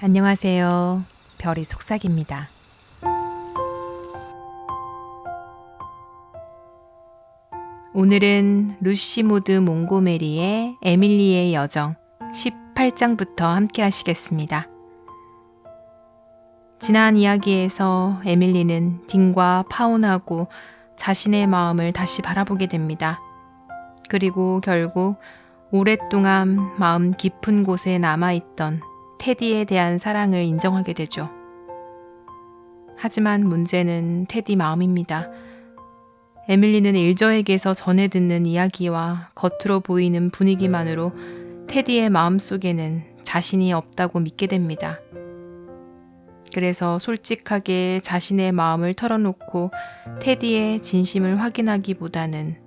안녕하세요. 별이 속삭입니다. 오늘은 루시 모드 몽고메리의 에밀리의 여정 18장부터 함께 하시겠습니다. 지난 이야기에서 에밀리는 딘과 파혼하고 자신의 마음을 다시 바라보게 됩니다. 그리고 결국 오랫동안 마음 깊은 곳에 남아있던 테디에 대한 사랑을 인정하게 되죠. 하지만 문제는 테디 마음입니다. 에밀리는 일저에게서 전해 듣는 이야기와 겉으로 보이는 분위기만으로 테디의 마음속에는 자신이 없다고 믿게 됩니다. 그래서 솔직하게 자신의 마음을 털어놓고 테디의 진심을 확인하기보다는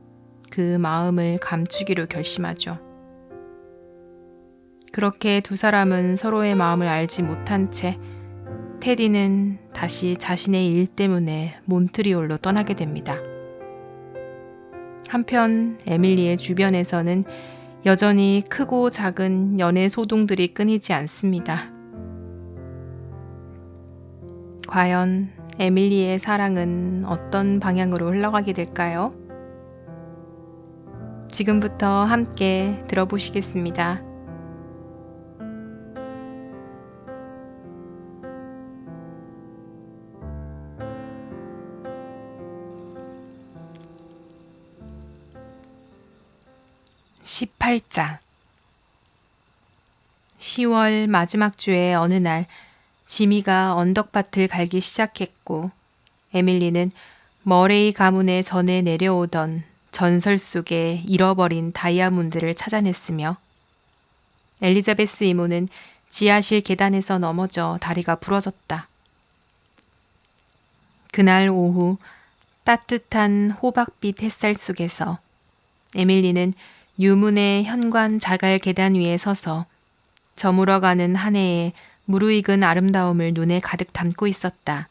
그 마음을 감추기로 결심하죠. 그렇게 두 사람은 서로의 마음을 알지 못한 채 테디는 다시 자신의 일 때문에 몬트리올로 떠나게 됩니다. 한편 에밀리의 주변에서는 여전히 크고 작은 연애 소동들이 끊이지 않습니다. 과연 에밀리의 사랑은 어떤 방향으로 흘러가게 될까요? 지금부터 함께 들어보시겠습니다. (18장) 10월 마지막 주의 어느 날 지미가 언덕밭을 갈기 시작했고 에밀리는 머레이 가문의 전에 내려오던 전설 속의 잃어버린 다이아몬드를 찾아냈으며 엘리자베스 이모는 지하실 계단에서 넘어져 다리가 부러졌다. 그날 오후 따뜻한 호박빛 햇살 속에서 에밀리는 유문의 현관 자갈 계단 위에 서서 저물어가는 한 해의 무르익은 아름다움을 눈에 가득 담고 있었다.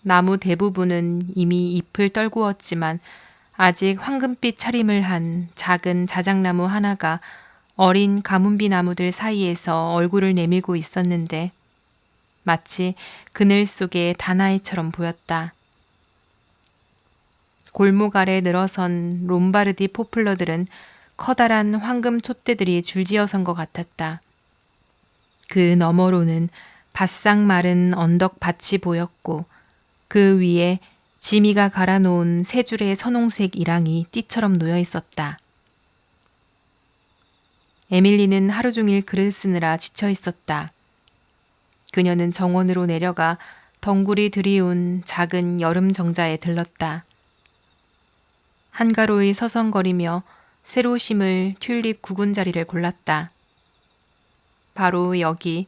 나무 대부분은 이미 잎을 떨구었지만 아직 황금빛 차림을 한 작은 자작나무 하나가 어린 가문비 나무들 사이에서 얼굴을 내밀고 있었는데 마치 그늘 속의 다나이처럼 보였다. 골목 아래 늘어선 롬바르디 포플러들은 커다란 황금 촛대들이 줄지어 선 것 같았다. 그 너머로는 바싹 마른 언덕밭이 보였고 그 위에 지미가 갈아놓은 세 줄의 선홍색 이랑이 띠처럼 놓여 있었다. 에밀리는 하루 종일 글을 쓰느라 지쳐 있었다. 그녀는 정원으로 내려가 덩굴이 드리운 작은 여름 정자에 들렀다. 한가로이 서성거리며 새로 심을 튤립 구근자리를 골랐다. 바로 여기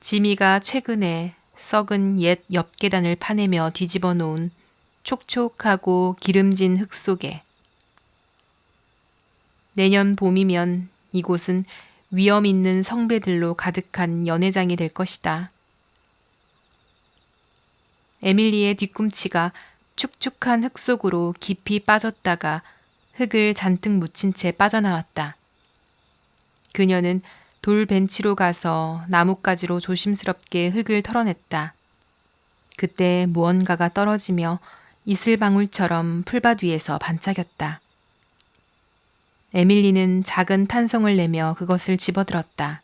지미가 최근에 썩은 옛 옆계단을 파내며 뒤집어 놓은 촉촉하고 기름진 흙 속에. 내년 봄이면 이곳은 위엄 있는 성배들로 가득한 연회장이 될 것이다. 에밀리의 뒤꿈치가 축축한 흙 속으로 깊이 빠졌다가 흙을 잔뜩 묻힌 채 빠져나왔다. 그녀는 돌 벤치로 가서 나뭇가지로 조심스럽게 흙을 털어냈다. 그때 무언가가 떨어지며 이슬방울처럼 풀밭 위에서 반짝였다. 에밀리는 작은 탄성을 내며 그것을 집어들었다.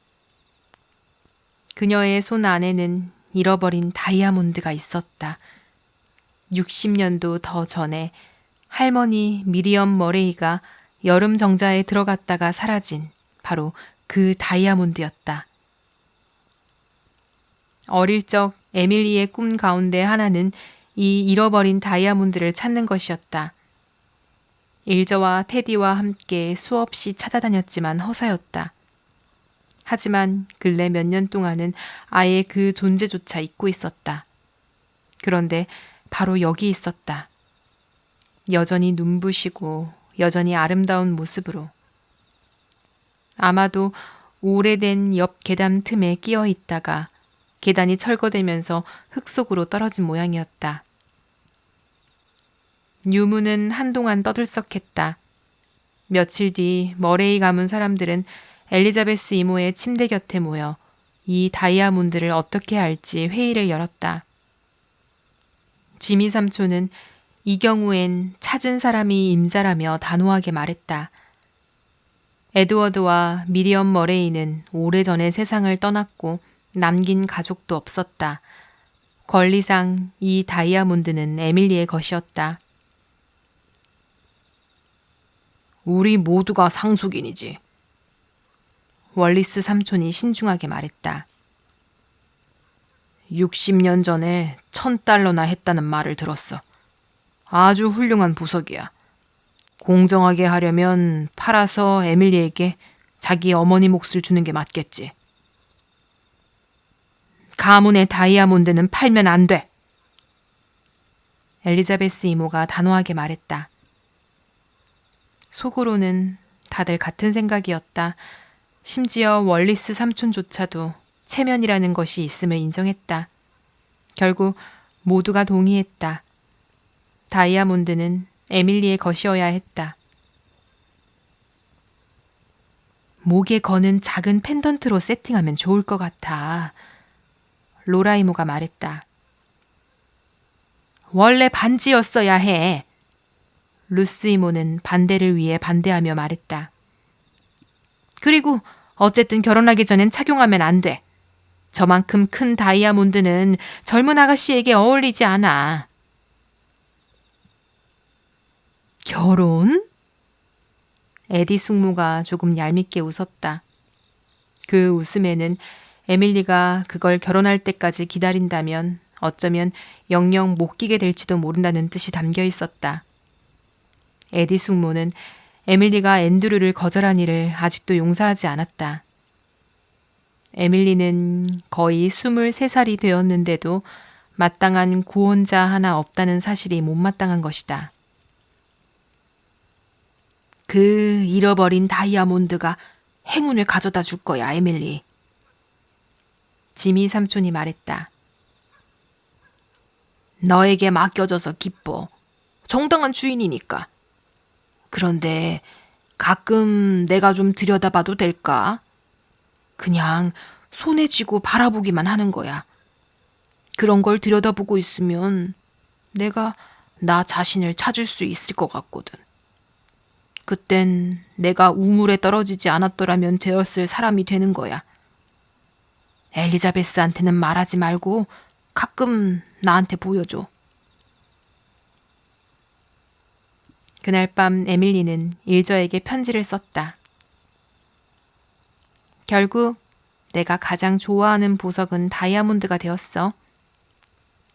그녀의 손 안에는 잃어버린 다이아몬드가 있었다. 60년도 더 전에 할머니 미리엄 머레이가 여름 정자에 들어갔다가 사라진 바로 그 다이아몬드였다. 어릴 적 에밀리의 꿈 가운데 하나는 이 잃어버린 다이아몬드를 찾는 것이었다. 일저와 테디와 함께 수없이 찾아다녔지만 허사였다. 하지만 근래 몇 년 동안은 아예 그 존재조차 잊고 있었다. 그런데 바로 여기 있었다. 여전히 눈부시고 여전히 아름다운 모습으로. 아마도 오래된 옆 계단 틈에 끼어 있다가 계단이 철거되면서 흙 속으로 떨어진 모양이었다. 유무는 한동안 떠들썩했다. 며칠 뒤 머레이 가문 사람들은 엘리자베스 이모의 침대 곁에 모여 이 다이아몬드를 어떻게 할지 회의를 열었다. 지미 삼촌은 이 경우엔 찾은 사람이 임자라며 단호하게 말했다. 에드워드와 미리엄 머레이는 오래전에 세상을 떠났고 남긴 가족도 없었다. 권리상 이 다이아몬드는 에밀리의 것이었다. 우리 모두가 상속인이지. 월리스 삼촌이 신중하게 말했다. 60년 전에 $1,000나 했다는 말을 들었어. 아주 훌륭한 보석이야. 공정하게 하려면 팔아서 에밀리에게 자기 어머니 몫을 주는 게 맞겠지. 가문의 다이아몬드는 팔면 안 돼. 엘리자베스 이모가 단호하게 말했다. 속으로는 다들 같은 생각이었다. 심지어 월리스 삼촌조차도 체면이라는 것이 있음을 인정했다. 결국 모두가 동의했다. 다이아몬드는 에밀리의 것이어야 했다. 목에 거는 작은 펜던트로 세팅하면 좋을 것 같아. 로라 이모가 말했다. 원래 반지였어야 해. 루스 이모는 반대를 위해 반대하며 말했다. 그리고 어쨌든 결혼하기 전엔 착용하면 안 돼. 저만큼 큰 다이아몬드는 젊은 아가씨에게 어울리지 않아. 결혼? 에디 숙모가 조금 얄밉게 웃었다. 그 웃음에는 에밀리가 그걸 결혼할 때까지 기다린다면 어쩌면 영영 못 끼게 될지도 모른다는 뜻이 담겨 있었다. 에디 숙모는 에밀리가 앤드류를 거절한 일을 아직도 용서하지 않았다. 에밀리는 거의 23살이 되었는데도 마땅한 구원자 하나 없다는 사실이 못마땅한 것이다. 그 잃어버린 다이아몬드가 행운을 가져다 줄 거야, 에밀리. 지미 삼촌이 말했다. 너에게 맡겨져서 기뻐. 정당한 주인이니까. 그런데 가끔 내가 좀 들여다봐도 될까? 그냥 손에 쥐고 바라보기만 하는 거야. 그런 걸 들여다보고 있으면 내가 나 자신을 찾을 수 있을 것 같거든. 그땐 내가 우물에 떨어지지 않았더라면 되었을 사람이 되는 거야. 엘리자베스한테는 말하지 말고 가끔 나한테 보여줘. 그날 밤 에밀리는 일저에게 편지를 썼다. 결국 내가 가장 좋아하는 보석은 다이아몬드가 되었어.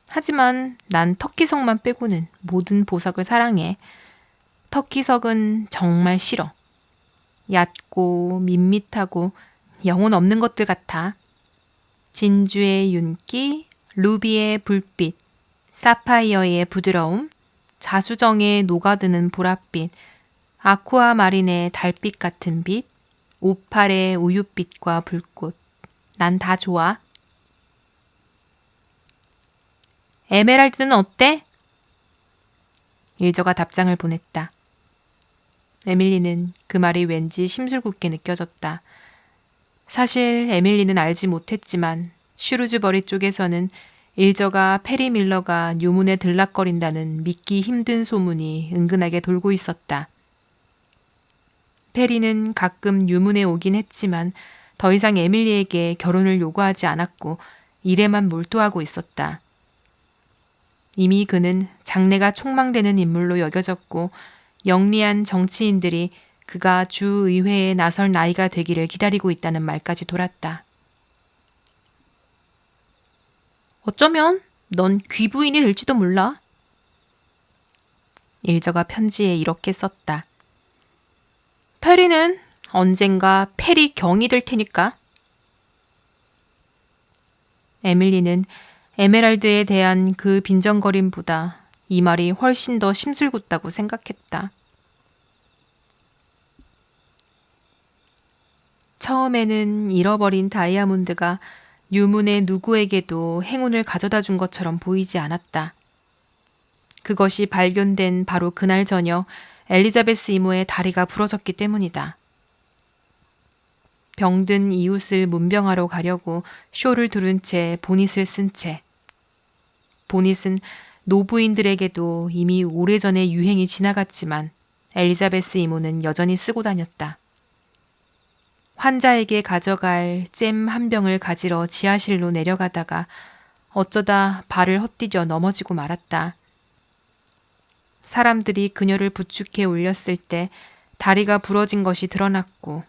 하지만 난 터키석만 빼고는 모든 보석을 사랑해. 터키석은 정말 싫어. 얕고 밋밋하고 영혼 없는 것들 같아. 진주의 윤기, 루비의 불빛, 사파이어의 부드러움, 자수정의 녹아드는 보랏빛, 아쿠아마린의 달빛 같은 빛, 오팔의 우윳빛과 불꽃. 난 다 좋아. 에메랄드는 어때? 일저가 답장을 보냈다. 에밀리는 그 말이 왠지 심술궂게 느껴졌다. 사실 에밀리는 알지 못했지만 슈루즈버리 쪽에서는 일저가 페리 밀러가 유문에 들락거린다는 믿기 힘든 소문이 은근하게 돌고 있었다. 페리는 가끔 유문에 오긴 했지만 더 이상 에밀리에게 결혼을 요구하지 않았고 일에만 몰두하고 있었다. 이미 그는 장래가 촉망되는 인물로 여겨졌고 영리한 정치인들이 그가 주의회에 나설 나이가 되기를 기다리고 있다는 말까지 돌았다. 어쩌면 넌 귀부인이 될지도 몰라. 일저가 편지에 이렇게 썼다. 페리는 언젠가 페리 경이 될 테니까. 에밀리는 에메랄드에 대한 그 빈정거림보다 이 말이 훨씬 더 심술궂다고 생각했다. 처음에는 잃어버린 다이아몬드가 유문의 누구에게도 행운을 가져다 준 것처럼 보이지 않았다. 그것이 발견된 바로 그날 저녁 엘리자베스 이모의 다리가 부러졌기 때문이다. 병든 이웃을 문병하러 가려고 쇼를 두른 채 보닛을 쓴 채. 보닛은 노부인들에게도 이미 오래전에 유행이 지나갔지만 엘리자베스 이모는 여전히 쓰고 다녔다. 환자에게 가져갈 잼 한 병을 가지러 지하실로 내려가다가 어쩌다 발을 헛디뎌 넘어지고 말았다. 사람들이 그녀를 부축해 올렸을 때 다리가 부러진 것이 드러났고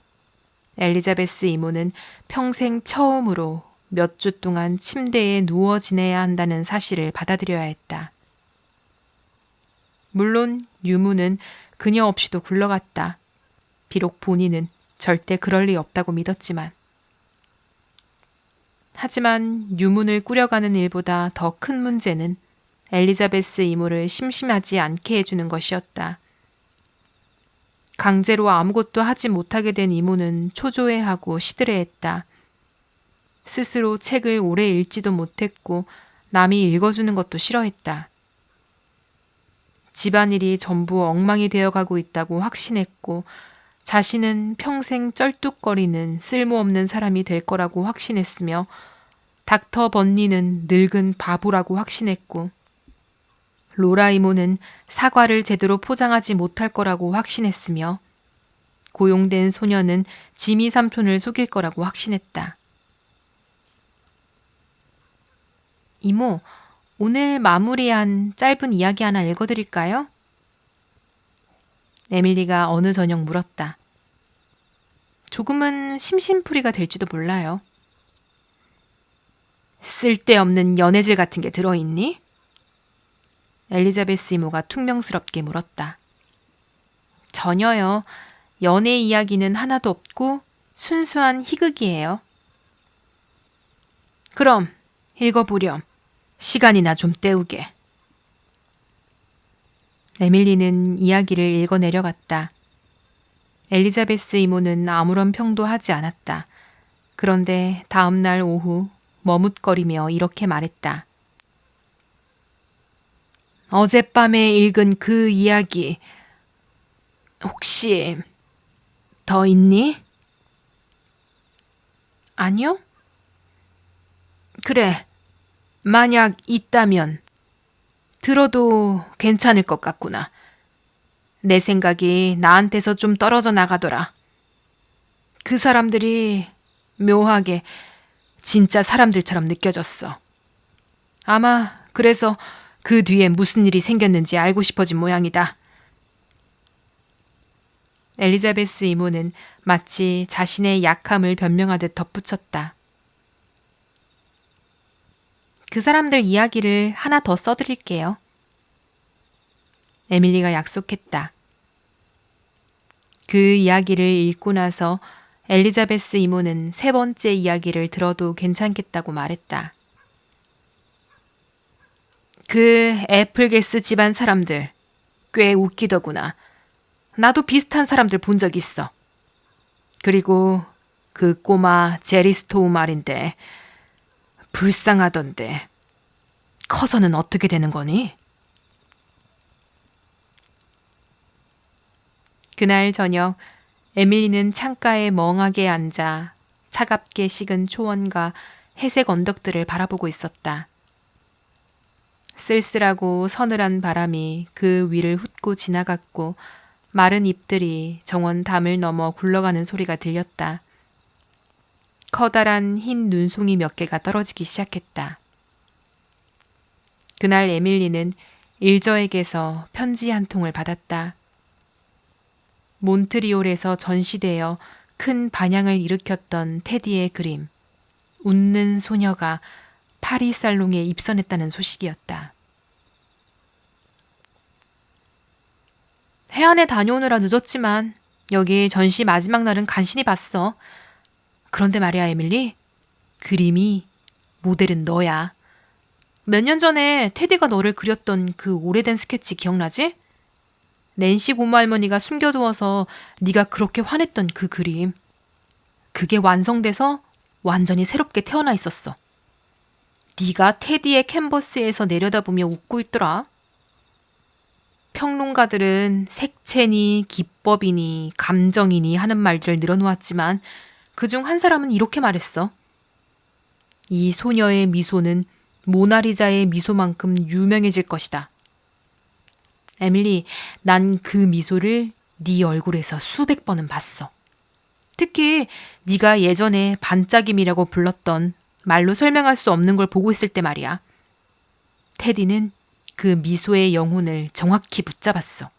엘리자베스 이모는 평생 처음으로 몇 주 동안 침대에 누워 지내야 한다는 사실을 받아들여야 했다. 물론 유무는 그녀 없이도 굴러갔다. 비록 본인은 절대 그럴 리 없다고 믿었지만. 하지만 유문을 꾸려가는 일보다 더 큰 문제는 엘리자베스 이모를 심심하지 않게 해주는 것이었다. 강제로 아무것도 하지 못하게 된 이모는 초조해하고 시들해했다. 스스로 책을 오래 읽지도 못했고 남이 읽어주는 것도 싫어했다. 집안일이 전부 엉망이 되어가고 있다고 확신했고 자신은 평생 쩔뚝거리는 쓸모없는 사람이 될 거라고 확신했으며 닥터 번니는 늙은 바보라고 확신했고 로라 이모는 사과를 제대로 포장하지 못할 거라고 확신했으며 고용된 소녀는 지미 삼촌을 속일 거라고 확신했다. 이모, 오늘 마무리한 짧은 이야기 하나 읽어드릴까요? 에밀리가 어느 저녁 물었다. 조금은 심심풀이가 될지도 몰라요. 쓸데없는 연애질 같은 게 들어있니? 엘리자베스 이모가 퉁명스럽게 물었다. 전혀요. 연애 이야기는 하나도 없고 순수한 희극이에요. 그럼 읽어보렴. 시간이나 좀 때우게. 에밀리는 이야기를 읽어 내려갔다. 엘리자베스 이모는 아무런 평도 하지 않았다. 그런데 다음 날 오후 머뭇거리며 이렇게 말했다. 어젯밤에 읽은 그 이야기 혹시 더 있니? 아니요. 그래, 만약 있다면 들어도 괜찮을 것 같구나. 내 생각이 나한테서 좀 떨어져 나가더라. 그 사람들이 묘하게 진짜 사람들처럼 느껴졌어. 아마 그래서 그 뒤에 무슨 일이 생겼는지 알고 싶어진 모양이다. 엘리자베스 이모는 마치 자신의 약함을 변명하듯 덧붙였다. 그 사람들 이야기를 하나 더 써드릴게요. 에밀리가 약속했다. 그 이야기를 읽고 나서 엘리자베스 이모는 세 번째 이야기를 들어도 괜찮겠다고 말했다. 그 애플게스 집안 사람들 꽤 웃기더구나. 나도 비슷한 사람들 본 적 있어. 그리고 그 꼬마 제리 스토우 말인데 불쌍하던데 커서는 어떻게 되는 거니? 그날 저녁 에밀리는 창가에 멍하게 앉아 차갑게 식은 초원과 회색 언덕들을 바라보고 있었다. 쓸쓸하고 서늘한 바람이 그 위를 훑고 지나갔고 마른 잎들이 정원 담을 넘어 굴러가는 소리가 들렸다. 커다란 흰 눈송이 몇 개가 떨어지기 시작했다. 그날 에밀리는 일저에게서 편지 한 통을 받았다. 몬트리올에서 전시되어 큰 반향을 일으켰던 테디의 그림, 웃는 소녀가 파리 살롱에 입선했다는 소식이었다. 해안에 다녀오느라 늦었지만 여기 전시 마지막 날은 간신히 봤어. 그런데 말이야, 에밀리. 그림이 모델은 너야. 몇 년 전에 테디가 너를 그렸던 그 오래된 스케치 기억나지? 낸시 고모 할머니가 숨겨두어서 네가 그렇게 화냈던 그 그림. 그게 완성돼서 완전히 새롭게 태어나 있었어. 네가 테디의 캔버스에서 내려다보며 웃고 있더라. 평론가들은 색채니 기법이니 감정이니 하는 말들을 늘어놓았지만 그중 한 사람은 이렇게 말했어. 이 소녀의 미소는 모나리자의 미소만큼 유명해질 것이다. 에밀리, 난 그 미소를 네 얼굴에서 수백 번은 봤어. 특히 네가 예전에 반짝임이라고 불렀던 말로 설명할 수 없는 걸 보고 있을 때 말이야. 테디는 그 미소의 영혼을 정확히 붙잡았어.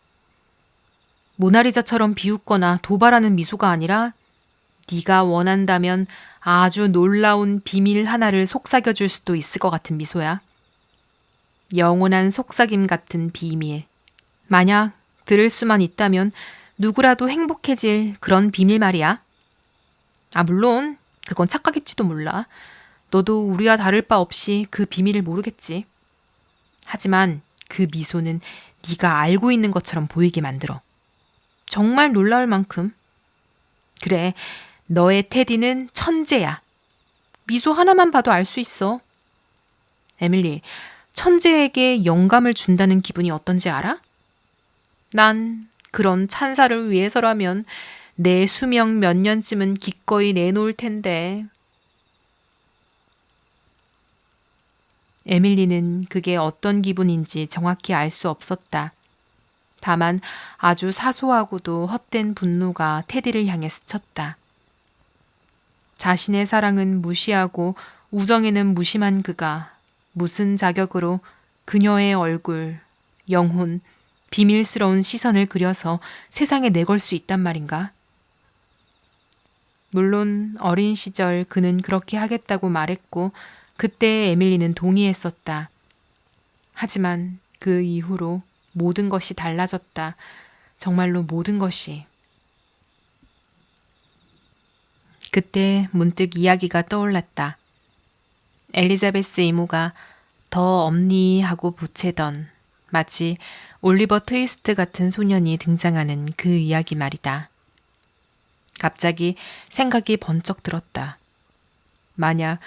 모나리자처럼 비웃거나 도발하는 미소가 아니라 네가 원한다면 아주 놀라운 비밀 하나를 속삭여줄 수도 있을 것 같은 미소야. 영원한 속삭임 같은 비밀. 만약 들을 수만 있다면 누구라도 행복해질 그런 비밀 말이야. 물론 그건 착각일지도 몰라. 너도 우리와 다를 바 없이 그 비밀을 모르겠지. 하지만 그 미소는 네가 알고 있는 것처럼 보이게 만들어. 정말 놀라울 만큼. 그래, 너의 테디는 천재야. 미소 하나만 봐도 알 수 있어. 에밀리, 천재에게 영감을 준다는 기분이 어떤지 알아? 난 그런 찬사를 위해서라면 내 수명 몇 년쯤은 기꺼이 내놓을 텐데. 에밀리는 그게 어떤 기분인지 정확히 알 수 없었다. 다만 아주 사소하고도 헛된 분노가 테디를 향해 스쳤다. 자신의 사랑은 무시하고 우정에는 무심한 그가 무슨 자격으로 그녀의 얼굴, 영혼, 비밀스러운 시선을 그려서 세상에 내걸 수 있단 말인가? 물론 어린 시절 그는 그렇게 하겠다고 말했고 그때 에밀리는 동의했었다. 하지만 그 이후로 모든 것이 달라졌다. 정말로 모든 것이. 그때 문득 이야기가 떠올랐다. 엘리자베스 이모가 더 엄니 하고 보채던 마치 올리버 트위스트 같은 소년이 등장하는 그 이야기 말이다. 갑자기 생각이 번쩍 들었다. 만약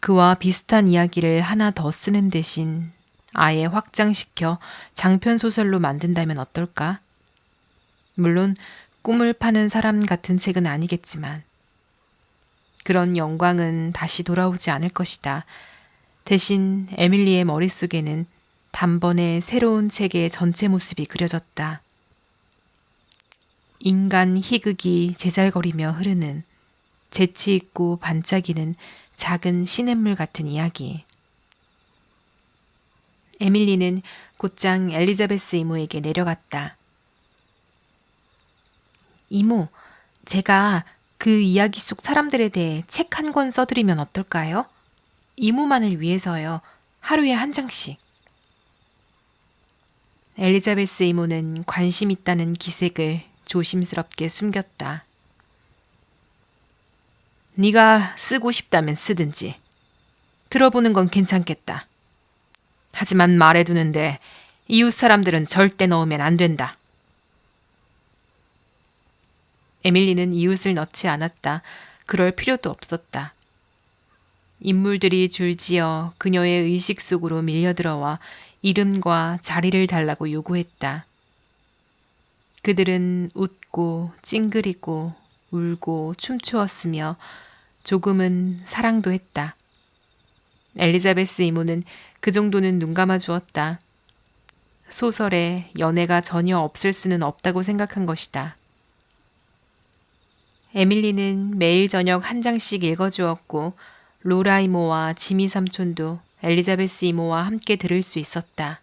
그와 비슷한 이야기를 하나 더 쓰는 대신 아예 확장시켜 장편소설로 만든다면 어떨까? 물론 꿈을 파는 사람 같은 책은 아니겠지만 그런 영광은 다시 돌아오지 않을 것이다. 대신 에밀리의 머릿속에는 단번에 새로운 책의 전체 모습이 그려졌다. 인간 희극이 제잘거리며 흐르는 재치 있고 반짝이는 작은 시냇물 같은 이야기. 에밀리는 곧장 엘리자베스 이모에게 내려갔다. 이모, 제가 그 이야기 속 사람들에 대해 책 한 권 써드리면 어떨까요? 이모만을 위해서요. 하루에 한 장씩. 엘리자베스 이모는 관심 있다는 기색을 조심스럽게 숨겼다. 네가 쓰고 싶다면 쓰든지. 들어보는 건 괜찮겠다. 하지만 말해두는데 이웃 사람들은 절대 넣으면 안 된다. 에밀리는 이웃을 넣지 않았다. 그럴 필요도 없었다. 인물들이 줄지어 그녀의 의식 속으로 밀려들어와 이름과 자리를 달라고 요구했다. 그들은 웃고 찡그리고 울고 춤추었으며 조금은 사랑도 했다. 엘리자베스 이모는 그 정도는 눈감아 주었다. 소설에 연애가 전혀 없을 수는 없다고 생각한 것이다. 에밀리는 매일 저녁 한 장씩 읽어주었고 로라 이모와 지미 삼촌도 엘리자베스 이모와 함께 들을 수 있었다.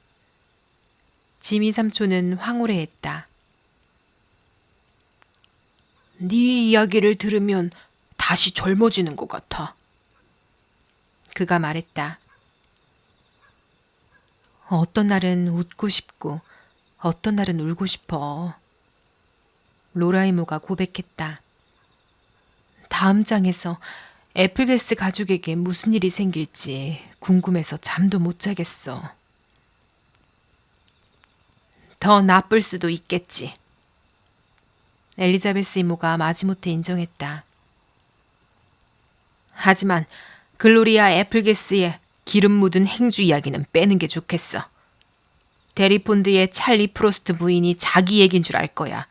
지미 삼촌은 황홀해했다. 네 이야기를 들으면 다시 젊어지는 것 같아. 그가 말했다. 어떤 날은 웃고 싶고 어떤 날은 울고 싶어. 로라 이모가 고백했다. 다음 장에서 애플게스 가족에게 무슨 일이 생길지 궁금해서 잠도 못 자겠어. 더 나쁠 수도 있겠지. 엘리자베스 이모가 마지못해 인정했다. 하지만 글로리아 애플게스의 기름 묻은 행주 이야기는 빼는 게 좋겠어. 데리폰드의 찰리 프로스트 부인이 자기 얘긴 줄 알 거야.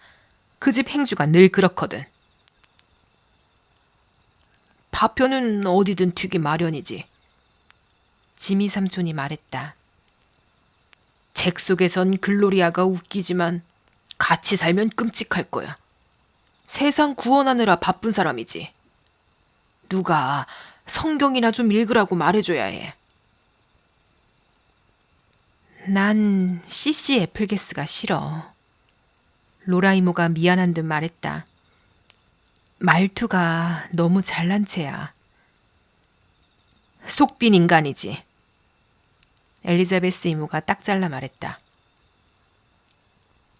그 집 행주가 늘 그렇거든. 파편은 어디든 튀기 마련이지. 지미 삼촌이 말했다. 책 속에선 글로리아가 웃기지만 같이 살면 끔찍할 거야. 세상 구원하느라 바쁜 사람이지. 누가 성경이나 좀 읽으라고 말해줘야 해. 난 CC 애플게스가 싫어. 로라 이모가 미안한 듯 말했다. 말투가 너무 잘난 체야. 속빈 인간이지. 엘리자베스 이모가 딱 잘라 말했다.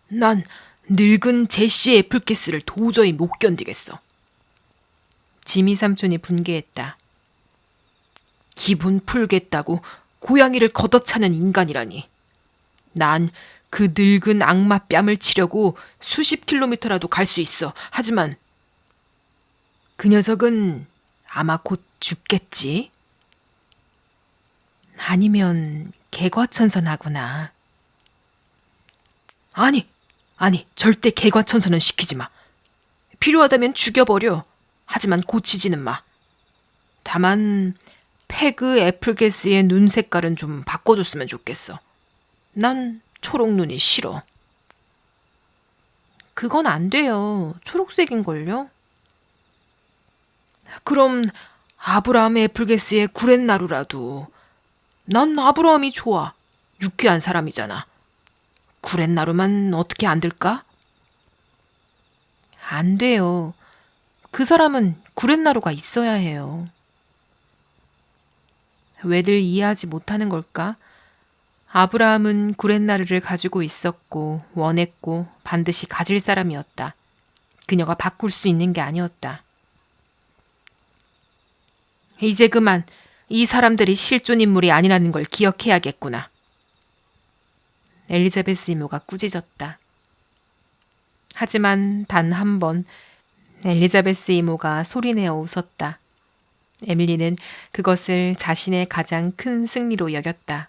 난 늙은 제시 애플게스를 도저히 못 견디겠어. 지미 삼촌이 분개했다. 기분 풀겠다고 고양이를 걷어차는 인간이라니. 난 그 늙은 악마 뺨을 치려고 수십 킬로미터라도 갈 수 있어. 하지만 그 녀석은 아마 곧 죽겠지? 아니면 개과천선하구나. 아니, 절대 개과천선은 시키지 마. 필요하다면 죽여버려. 하지만 고치지는 마. 다만 페그 애플게스의 눈 색깔은 좀 바꿔줬으면 좋겠어. 난 초록눈이 싫어. 그건 안 돼요. 초록색인걸요? 그럼 아브라함 애플게스의 구렛나루라도. 난 아브라함이 좋아. 유쾌한 사람이잖아. 구렛나루만 어떻게 안 될까? 안 돼요. 그 사람은 구렛나루가 있어야 해요. 왜들 이해하지 못하는 걸까? 아브라함은 구렛나루를 가지고 있었고 원했고 반드시 가질 사람이었다. 그녀가 바꿀 수 있는 게 아니었다. 이제 그만 이 사람들이 실존 인물이 아니라는 걸 기억해야겠구나. 엘리자베스 이모가 꾸짖었다. 하지만 단 한 번 엘리자베스 이모가 소리내어 웃었다. 에밀리는 그것을 자신의 가장 큰 승리로 여겼다.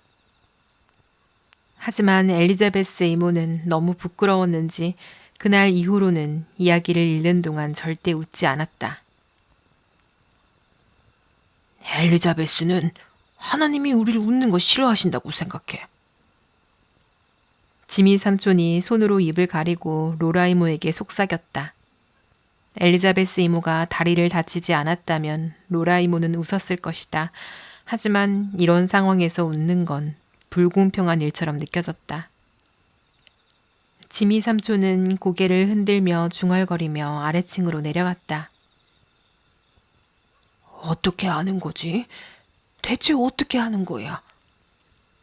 하지만 엘리자베스 이모는 너무 부끄러웠는지 그날 이후로는 이야기를 읽는 동안 절대 웃지 않았다. 엘리자베스는 하나님이 우리를 웃는 거 싫어하신다고 생각해. 지미 삼촌이 손으로 입을 가리고 로라 이모에게 속삭였다. 엘리자베스 이모가 다리를 다치지 않았다면 로라 이모는 웃었을 것이다. 하지만 이런 상황에서 웃는 건 불공평한 일처럼 느껴졌다. 지미 삼촌은 고개를 흔들며 중얼거리며 아래층으로 내려갔다. 어떻게 하는 거지? 대체 어떻게 하는 거야?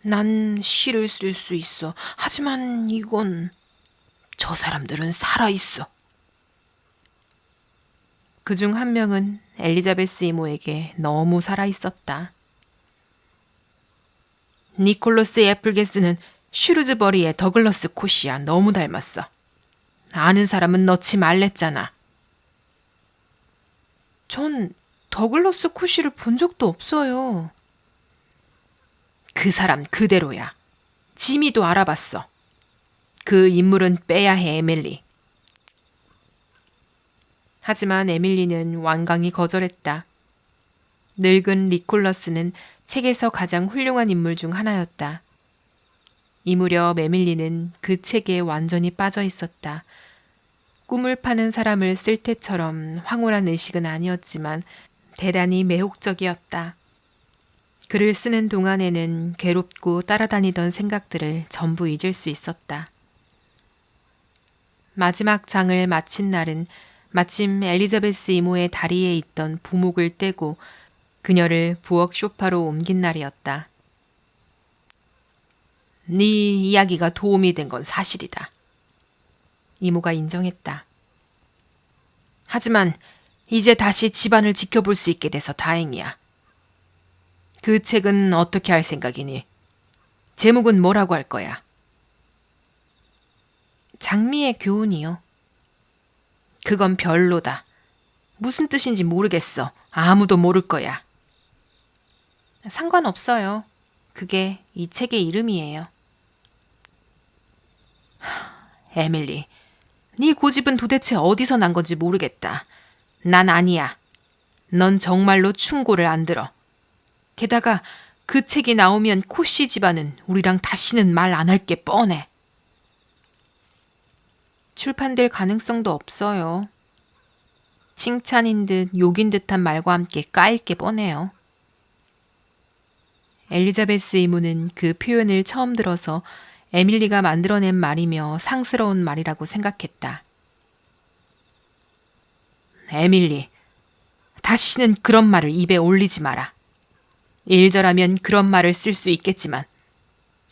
난 시를 쓸 수 있어. 하지만 이건 저 사람들은 살아있어. 그중 한 명은 엘리자베스 이모에게 너무 살아있었다. 니콜러스 애플게스는 슈루즈버리의 더글러스 콧이야. 너무 닮았어. 아는 사람은 넣지 말랬잖아. 전 더글러스 콧이를 본 적도 없어요. 그 사람 그대로야. 지미도 알아봤어. 그 인물은 빼야 해, 에밀리. 하지만 에밀리는 완강히 거절했다. 늙은 니콜러스는 책에서 가장 훌륭한 인물 중 하나였다. 이 무렵 에밀리는 그 책에 완전히 빠져 있었다. 꿈을 파는 사람을 쓸 때처럼 황홀한 의식은 아니었지만 대단히 매혹적이었다. 글을 쓰는 동안에는 괴롭고 따라다니던 생각들을 전부 잊을 수 있었다. 마지막 장을 마친 날은 마침 엘리자베스 이모의 다리에 있던 부목을 떼고 그녀를 부엌 소파로 옮긴 날이었다. 네 이야기가 도움이 된 건 사실이다. 이모가 인정했다. 하지만 이제 다시 집안을 지켜볼 수 있게 돼서 다행이야. 그 책은 어떻게 할 생각이니? 제목은 뭐라고 할 거야? 장미의 교훈이요. 그건 별로다. 무슨 뜻인지 모르겠어. 아무도 모를 거야. 상관없어요. 그게 이 책의 이름이에요. 에밀리, 네 고집은 도대체 어디서 난 건지 모르겠다. 난 아니야. 넌 정말로 충고를 안 들어. 게다가 그 책이 나오면 코씨 집안은 우리랑 다시는 말 안 할 게 뻔해. 출판될 가능성도 없어요. 칭찬인 듯 욕인 듯한 말과 함께 까일 게 뻔해요. 엘리자베스 이모는 그 표현을 처음 들어서 에밀리가 만들어낸 말이며 상스러운 말이라고 생각했다. 에밀리, 다시는 그런 말을 입에 올리지 마라. 일절하면 그런 말을 쓸 수 있겠지만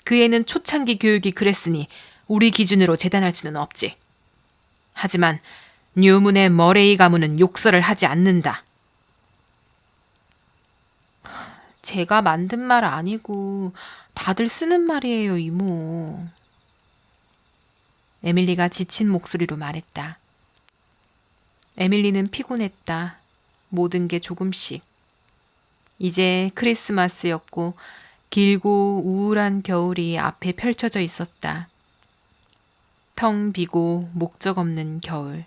그 애는 초창기 교육이 그랬으니 우리 기준으로 재단할 수는 없지. 하지만 뉴문의 머레이 가문은 욕설을 하지 않는다. 제가 만든 말 아니고 다들 쓰는 말이에요, 이모. 에밀리가 지친 목소리로 말했다. 에밀리는 피곤했다. 모든 게 조금씩. 이제 크리스마스였고 길고 우울한 겨울이 앞에 펼쳐져 있었다. 텅 비고 목적 없는 겨울.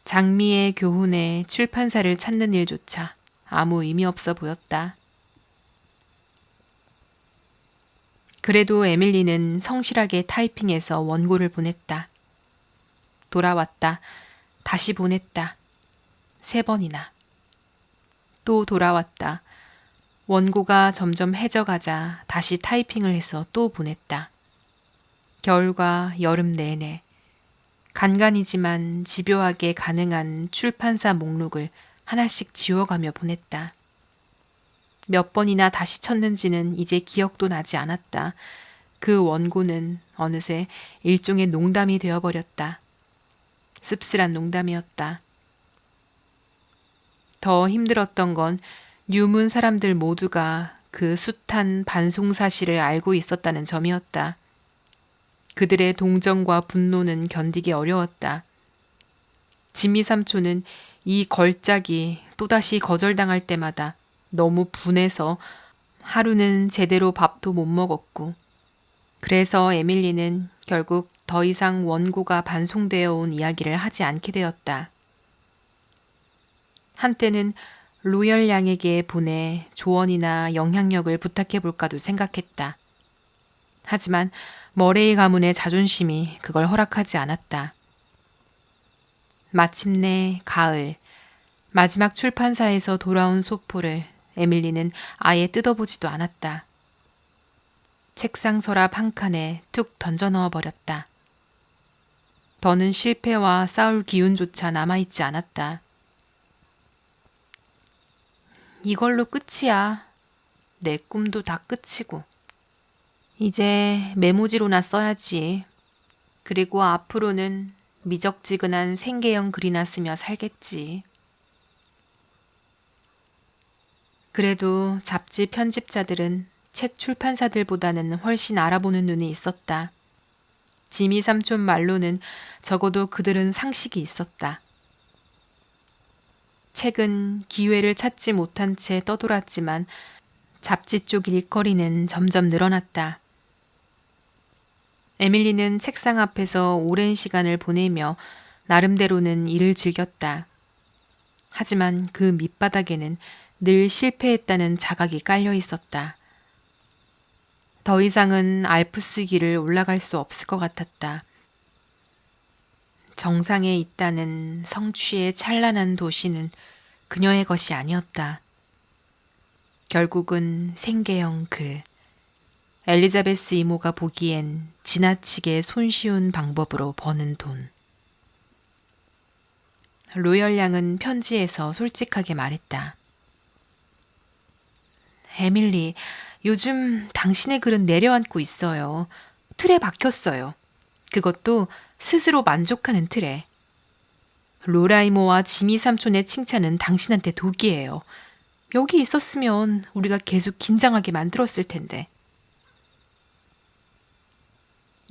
장미의 교훈에 출판사를 찾는 일조차 아무 의미 없어 보였다. 그래도 에밀리는 성실하게 타이핑해서 원고를 보냈다. 돌아왔다. 다시 보냈다. 3번이나. 또 돌아왔다. 원고가 점점 해져가자 다시 타이핑을 해서 또 보냈다. 겨울과 여름 내내 간간이지만 집요하게 가능한 출판사 목록을 하나씩 지워가며 보냈다. 몇 번이나 다시 쳤는지는 이제 기억도 나지 않았다. 그 원고는 어느새 일종의 농담이 되어버렸다. 씁쓸한 농담이었다. 더 힘들었던 건 뉴문 사람들 모두가 그 숱한 반송 사실을 알고 있었다는 점이었다. 그들의 동정과 분노는 견디기 어려웠다. 지미 삼촌은 이 걸작이 또다시 거절당할 때마다 너무 분해서 하루는 제대로 밥도 못 먹었고, 그래서 에밀리는 결국 더 이상 원고가 반송되어 온 이야기를 하지 않게 되었다. 한때는 로열 양에게 보내 조언이나 영향력을 부탁해 볼까도 생각했다. 하지만 머레이 가문의 자존심이 그걸 허락하지 않았다. 마침내 가을, 마지막 출판사에서 돌아온 소포를 에밀리는 아예 뜯어보지도 않았다. 책상 서랍 한 칸에 툭 던져 넣어버렸다. 더는 실패와 싸울 기운조차 남아있지 않았다. 이걸로 끝이야. 내 꿈도 다 끝이고. 이제 메모지로나 써야지. 그리고 앞으로는 미적지근한 생계형 글이나 쓰며 살겠지. 그래도 잡지 편집자들은 책 출판사들보다는 훨씬 알아보는 눈이 있었다. 지미 삼촌 말로는 적어도 그들은 상식이 있었다. 책은 기회를 찾지 못한 채 떠돌았지만 잡지 쪽 일거리는 점점 늘어났다. 에밀리는 책상 앞에서 오랜 시간을 보내며 나름대로는 일을 즐겼다. 하지만 그 밑바닥에는 늘 실패했다는 자각이 깔려 있었다. 더 이상은 알프스 길을 올라갈 수 없을 것 같았다. 정상에 있다는 성취의 찬란한 도시는 그녀의 것이 아니었다. 결국은 생계형 글. 엘리자베스 이모가 보기엔 지나치게 손쉬운 방법으로 버는 돈. 로열 양은 편지에서 솔직하게 말했다. 에밀리, 요즘 당신의 글은 내려앉고 있어요. 틀에 박혔어요. 그것도 스스로 만족하는 틀에. 로라 이모와 지미 삼촌의 칭찬은 당신한테 독이에요. 여기 있었으면 우리가 계속 긴장하게 만들었을 텐데.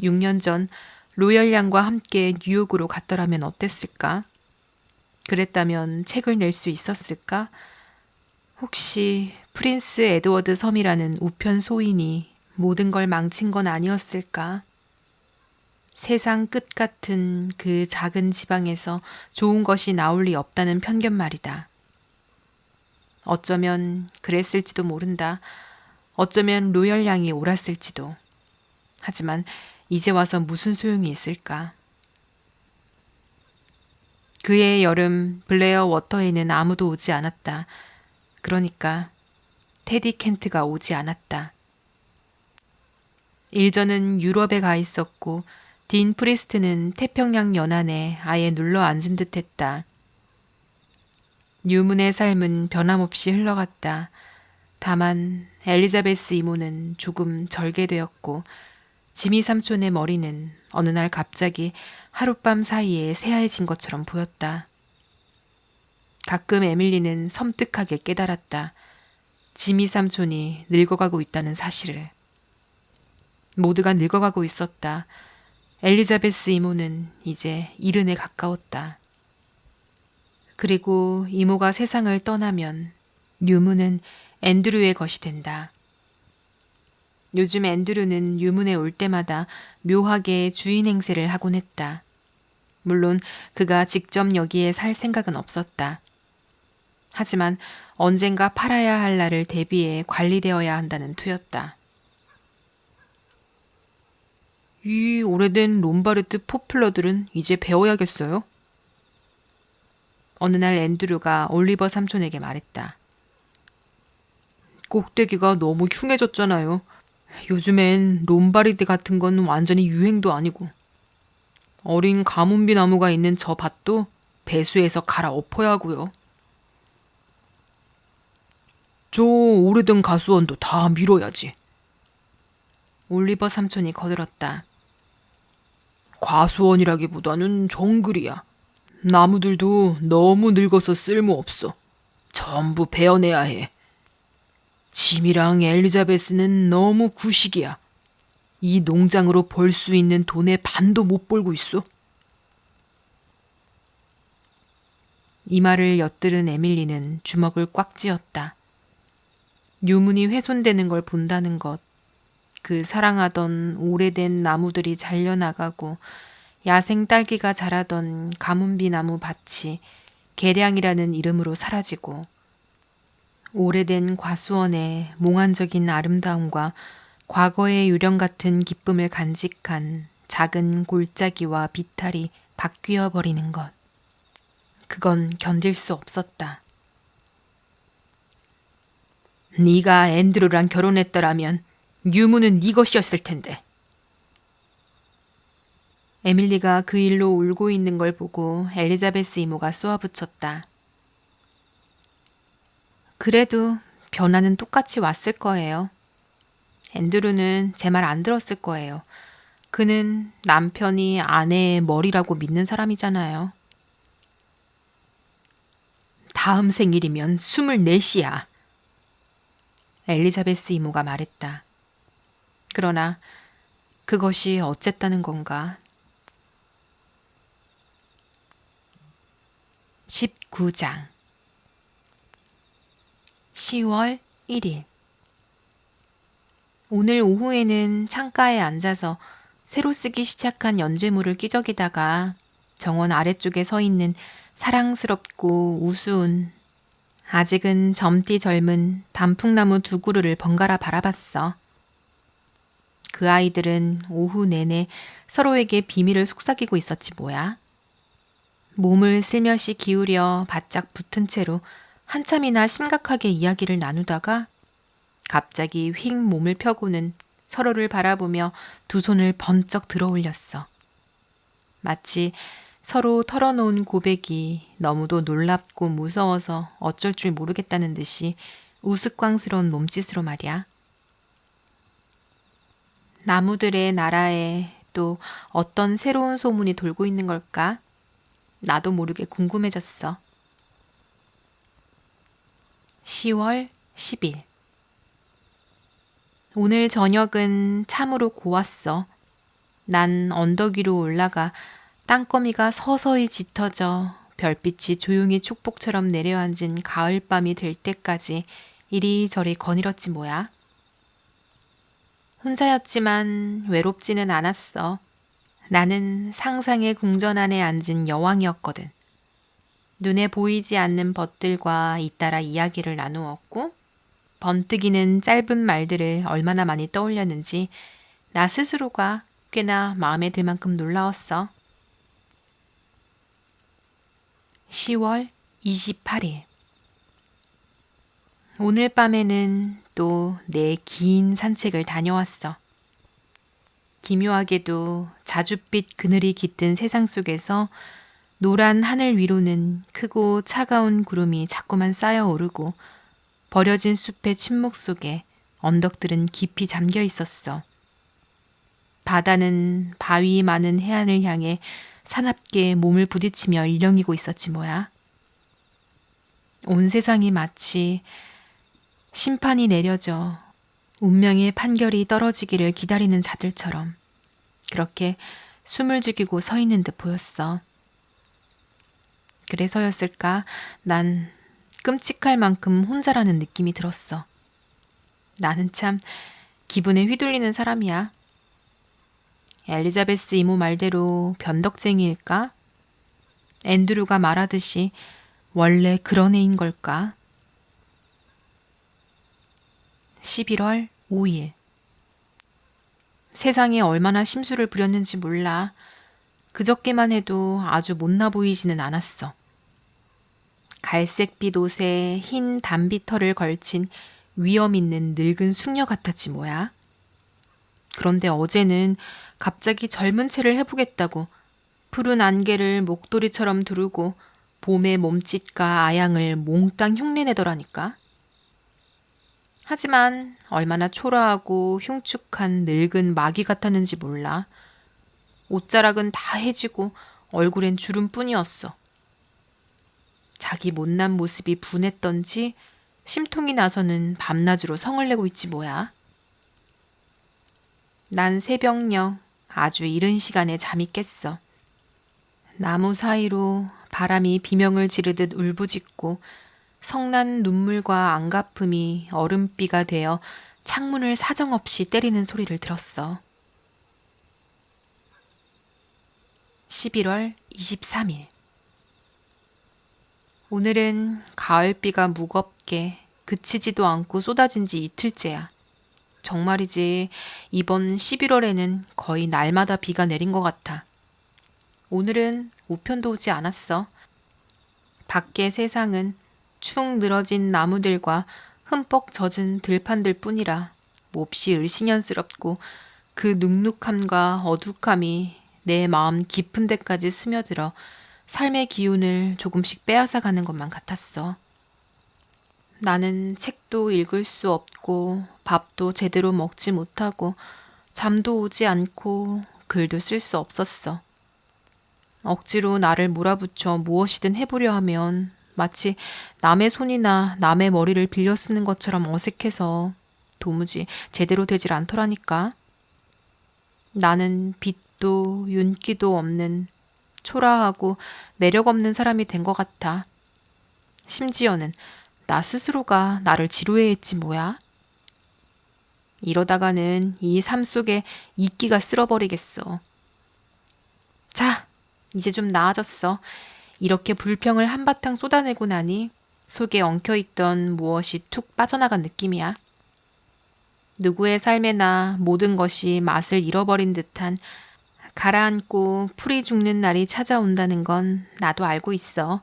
6년 전 로열 양과 함께 뉴욕으로 갔더라면 어땠을까? 그랬다면 책을 낼 수 있었을까? 혹시 프린스 에드워드 섬이라는 우편 소인이 모든 걸 망친 건 아니었을까? 세상 끝 같은 그 작은 지방에서 좋은 것이 나올 리 없다는 편견 말이다. 어쩌면 그랬을지도 모른다. 어쩌면 로열양이 옳았을지도. 하지만 이제 와서 무슨 소용이 있을까? 그해 여름 블레어 워터에는 아무도 오지 않았다. 그러니까 테디 켄트가 오지 않았다. 일전은 유럽에 가 있었고 딘 프리스트는 태평양 연안에 아예 눌러 앉은 듯했다. 뉴문의 삶은 변함없이 흘러갔다. 다만 엘리자베스 이모는 조금 절개되었고 지미 삼촌의 머리는 어느 날 갑자기 하룻밤 사이에 새하얘진 것처럼 보였다. 가끔 에밀리는 섬뜩하게 깨달았다. 지미 삼촌이 늙어가고 있다는 사실을. 모두가 늙어가고 있었다. 엘리자베스 이모는 이제 70에 가까웠다. 그리고 이모가 세상을 떠나면 뉴문은 앤드류의 것이 된다. 요즘 앤드류는 유문에 올 때마다 묘하게 주인 행세를 하곤 했다. 물론 그가 직접 여기에 살 생각은 없었다. 하지만 언젠가 팔아야 할 날을 대비해 관리되어야 한다는 투였다. 이 오래된 롬바르드 포플러들은 이제 배워야겠어요? 어느 날 앤드류가 올리버 삼촌에게 말했다. 꼭대기가 너무 흉해졌잖아요. 요즘엔 롬바르드 같은 건 완전히 유행도 아니고. 어린 가문비 나무가 있는 저 밭도 배수해서 갈아엎어야 하고요. 저 오래된 가수원도 다 밀어야지. 올리버 삼촌이 거들었다. 과수원이라기보다는 정글이야. 나무들도 너무 늙어서 쓸모없어. 전부 베어내야 해. 짐이랑 엘리자베스는 너무 구식이야. 이 농장으로 벌 수 있는 돈의 반도 못 벌고 있어. 이 말을 엿들은 에밀리는 주먹을 꽉 쥐었다. 유문이 훼손되는 걸 본다는 것, 그 사랑하던 오래된 나무들이 잘려나가고 야생 딸기가 자라던 가문비 나무 밭이 계량이라는 이름으로 사라지고 오래된 과수원의 몽환적인 아름다움과 과거의 유령 같은 기쁨을 간직한 작은 골짜기와 비탈이 바뀌어 버리는 것. 그건 견딜 수 없었다. 네가 앤드류랑 결혼했더라면 유무는 네 것이었을 텐데. 에밀리가 그 일로 울고 있는 걸 보고 엘리자베스 이모가 쏘아붙였다. 그래도 변화는 똑같이 왔을 거예요. 앤드류는 제 말 안 들었을 거예요. 그는 남편이 아내의 머리라고 믿는 사람이잖아요. 다음 생일이면 24이야. 엘리자베스 이모가 말했다. 그러나 그것이 어쨌다는 건가? 19장 10월 1일 오늘 오후에는 창가에 앉아서 새로 쓰기 시작한 연재물을 끼적이다가 정원 아래쪽에 서 있는 사랑스럽고 우스운 아직은 젊디 젊은 단풍나무 두 그루를 번갈아 바라봤어. 그 아이들은 오후 내내 서로에게 비밀을 속삭이고 있었지 뭐야. 몸을 슬며시 기울여 바짝 붙은 채로 한참이나 심각하게 이야기를 나누다가 갑자기 휙 몸을 펴고는 서로를 바라보며 두 손을 번쩍 들어 올렸어. 마치 서로 털어놓은 고백이 너무도 놀랍고 무서워서 어쩔 줄 모르겠다는 듯이 우스꽝스러운 몸짓으로 말이야. 나무들의 나라에 또 어떤 새로운 소문이 돌고 있는 걸까? 나도 모르게 궁금해졌어. 10월 10일 오늘 저녁은 참으로 고왔어. 난 언덕 위로 올라가 땅거미가 서서히 짙어져 별빛이 조용히 축복처럼 내려앉은 가을밤이 될 때까지 이리저리 거닐었지 뭐야. 혼자였지만 외롭지는 않았어. 나는 상상의 궁전 안에 앉은 여왕이었거든. 눈에 보이지 않는 벗들과 잇따라 이야기를 나누었고 번뜩이는 짧은 말들을 얼마나 많이 떠올렸는지 나 스스로가 꽤나 마음에 들 만큼 놀라웠어. 10월 28일. 오늘 밤에는 또 내 긴 산책을 다녀왔어. 기묘하게도 자줏빛 그늘이 깃든 세상 속에서 노란 하늘 위로는 크고 차가운 구름이 자꾸만 쌓여오르고 버려진 숲의 침묵 속에 언덕들은 깊이 잠겨 있었어. 바다는 바위 많은 해안을 향해 사납게 몸을 부딪히며 일렁이고 있었지 뭐야. 온 세상이 마치 심판이 내려져 운명의 판결이 떨어지기를 기다리는 자들처럼 그렇게 숨을 죽이고 서 있는 듯 보였어. 그래서였을까 난 끔찍할 만큼 혼자라는 느낌이 들었어. 나는 참 기분에 휘둘리는 사람이야. 엘리자베스 이모 말대로 변덕쟁이일까? 앤드류가 말하듯이 원래 그런 애인 걸까? 11월 5일. 세상에 얼마나 심술을 부렸는지 몰라. 그저께만 해도 아주 못나 보이지는 않았어. 갈색빛 옷에 흰 단비털을 걸친 위험 있는 늙은 숙녀 같았지 뭐야. 그런데 어제는 갑자기 젊은 체를 해보겠다고 푸른 안개를 목도리처럼 두르고 봄의 몸짓과 아양을 몽땅 흉내내더라니까. 하지만 얼마나 초라하고 흉측한 늙은 마귀 같았는지 몰라. 옷자락은 다 해지고 얼굴엔 주름뿐이었어. 자기 못난 모습이 분했던지 심통이 나서는 밤낮으로 성을 내고 있지 뭐야. 난 새벽녘 아주 이른 시간에 잠이 깼어. 나무 사이로 바람이 비명을 지르듯 울부짖고 성난 눈물과 안가품이 얼음비가 되어 창문을 사정없이 때리는 소리를 들었어. 11월 23일. 오늘은 가을비가 무겁게 그치지도 않고 쏟아진 지 이틀째야. 정말이지 이번 11월에는 거의 날마다 비가 내린 것 같아. 오늘은 우편도 오지 않았어. 밖의 세상은 축 늘어진 나무들과 흠뻑 젖은 들판들 뿐이라 몹시 을씨년스럽고 그 눅눅함과 어둑함이 내 마음 깊은 데까지 스며들어 삶의 기운을 조금씩 빼앗아가는 것만 같았어. 나는 책도 읽을 수 없고 밥도 제대로 먹지 못하고 잠도 오지 않고 글도 쓸 수 없었어. 억지로 나를 몰아붙여 무엇이든 해보려 하면 마치 남의 손이나 남의 머리를 빌려 쓰는 것처럼 어색해서 도무지 제대로 되질 않더라니까. 나는 빛도 윤기도 없는 초라하고 매력 없는 사람이 된 것 같아. 심지어는 나 스스로가 나를 지루해했지 뭐야. 이러다가는 이 삶 속에 이끼가 쓸어버리겠어. 자, 이제 좀 나아졌어. 이렇게 불평을 한바탕 쏟아내고 나니 속에 엉켜있던 무엇이 툭 빠져나간 느낌이야. 누구의 삶에나 모든 것이 맛을 잃어버린 듯한 가라앉고 풀이 죽는 날이 찾아온다는 건 나도 알고 있어.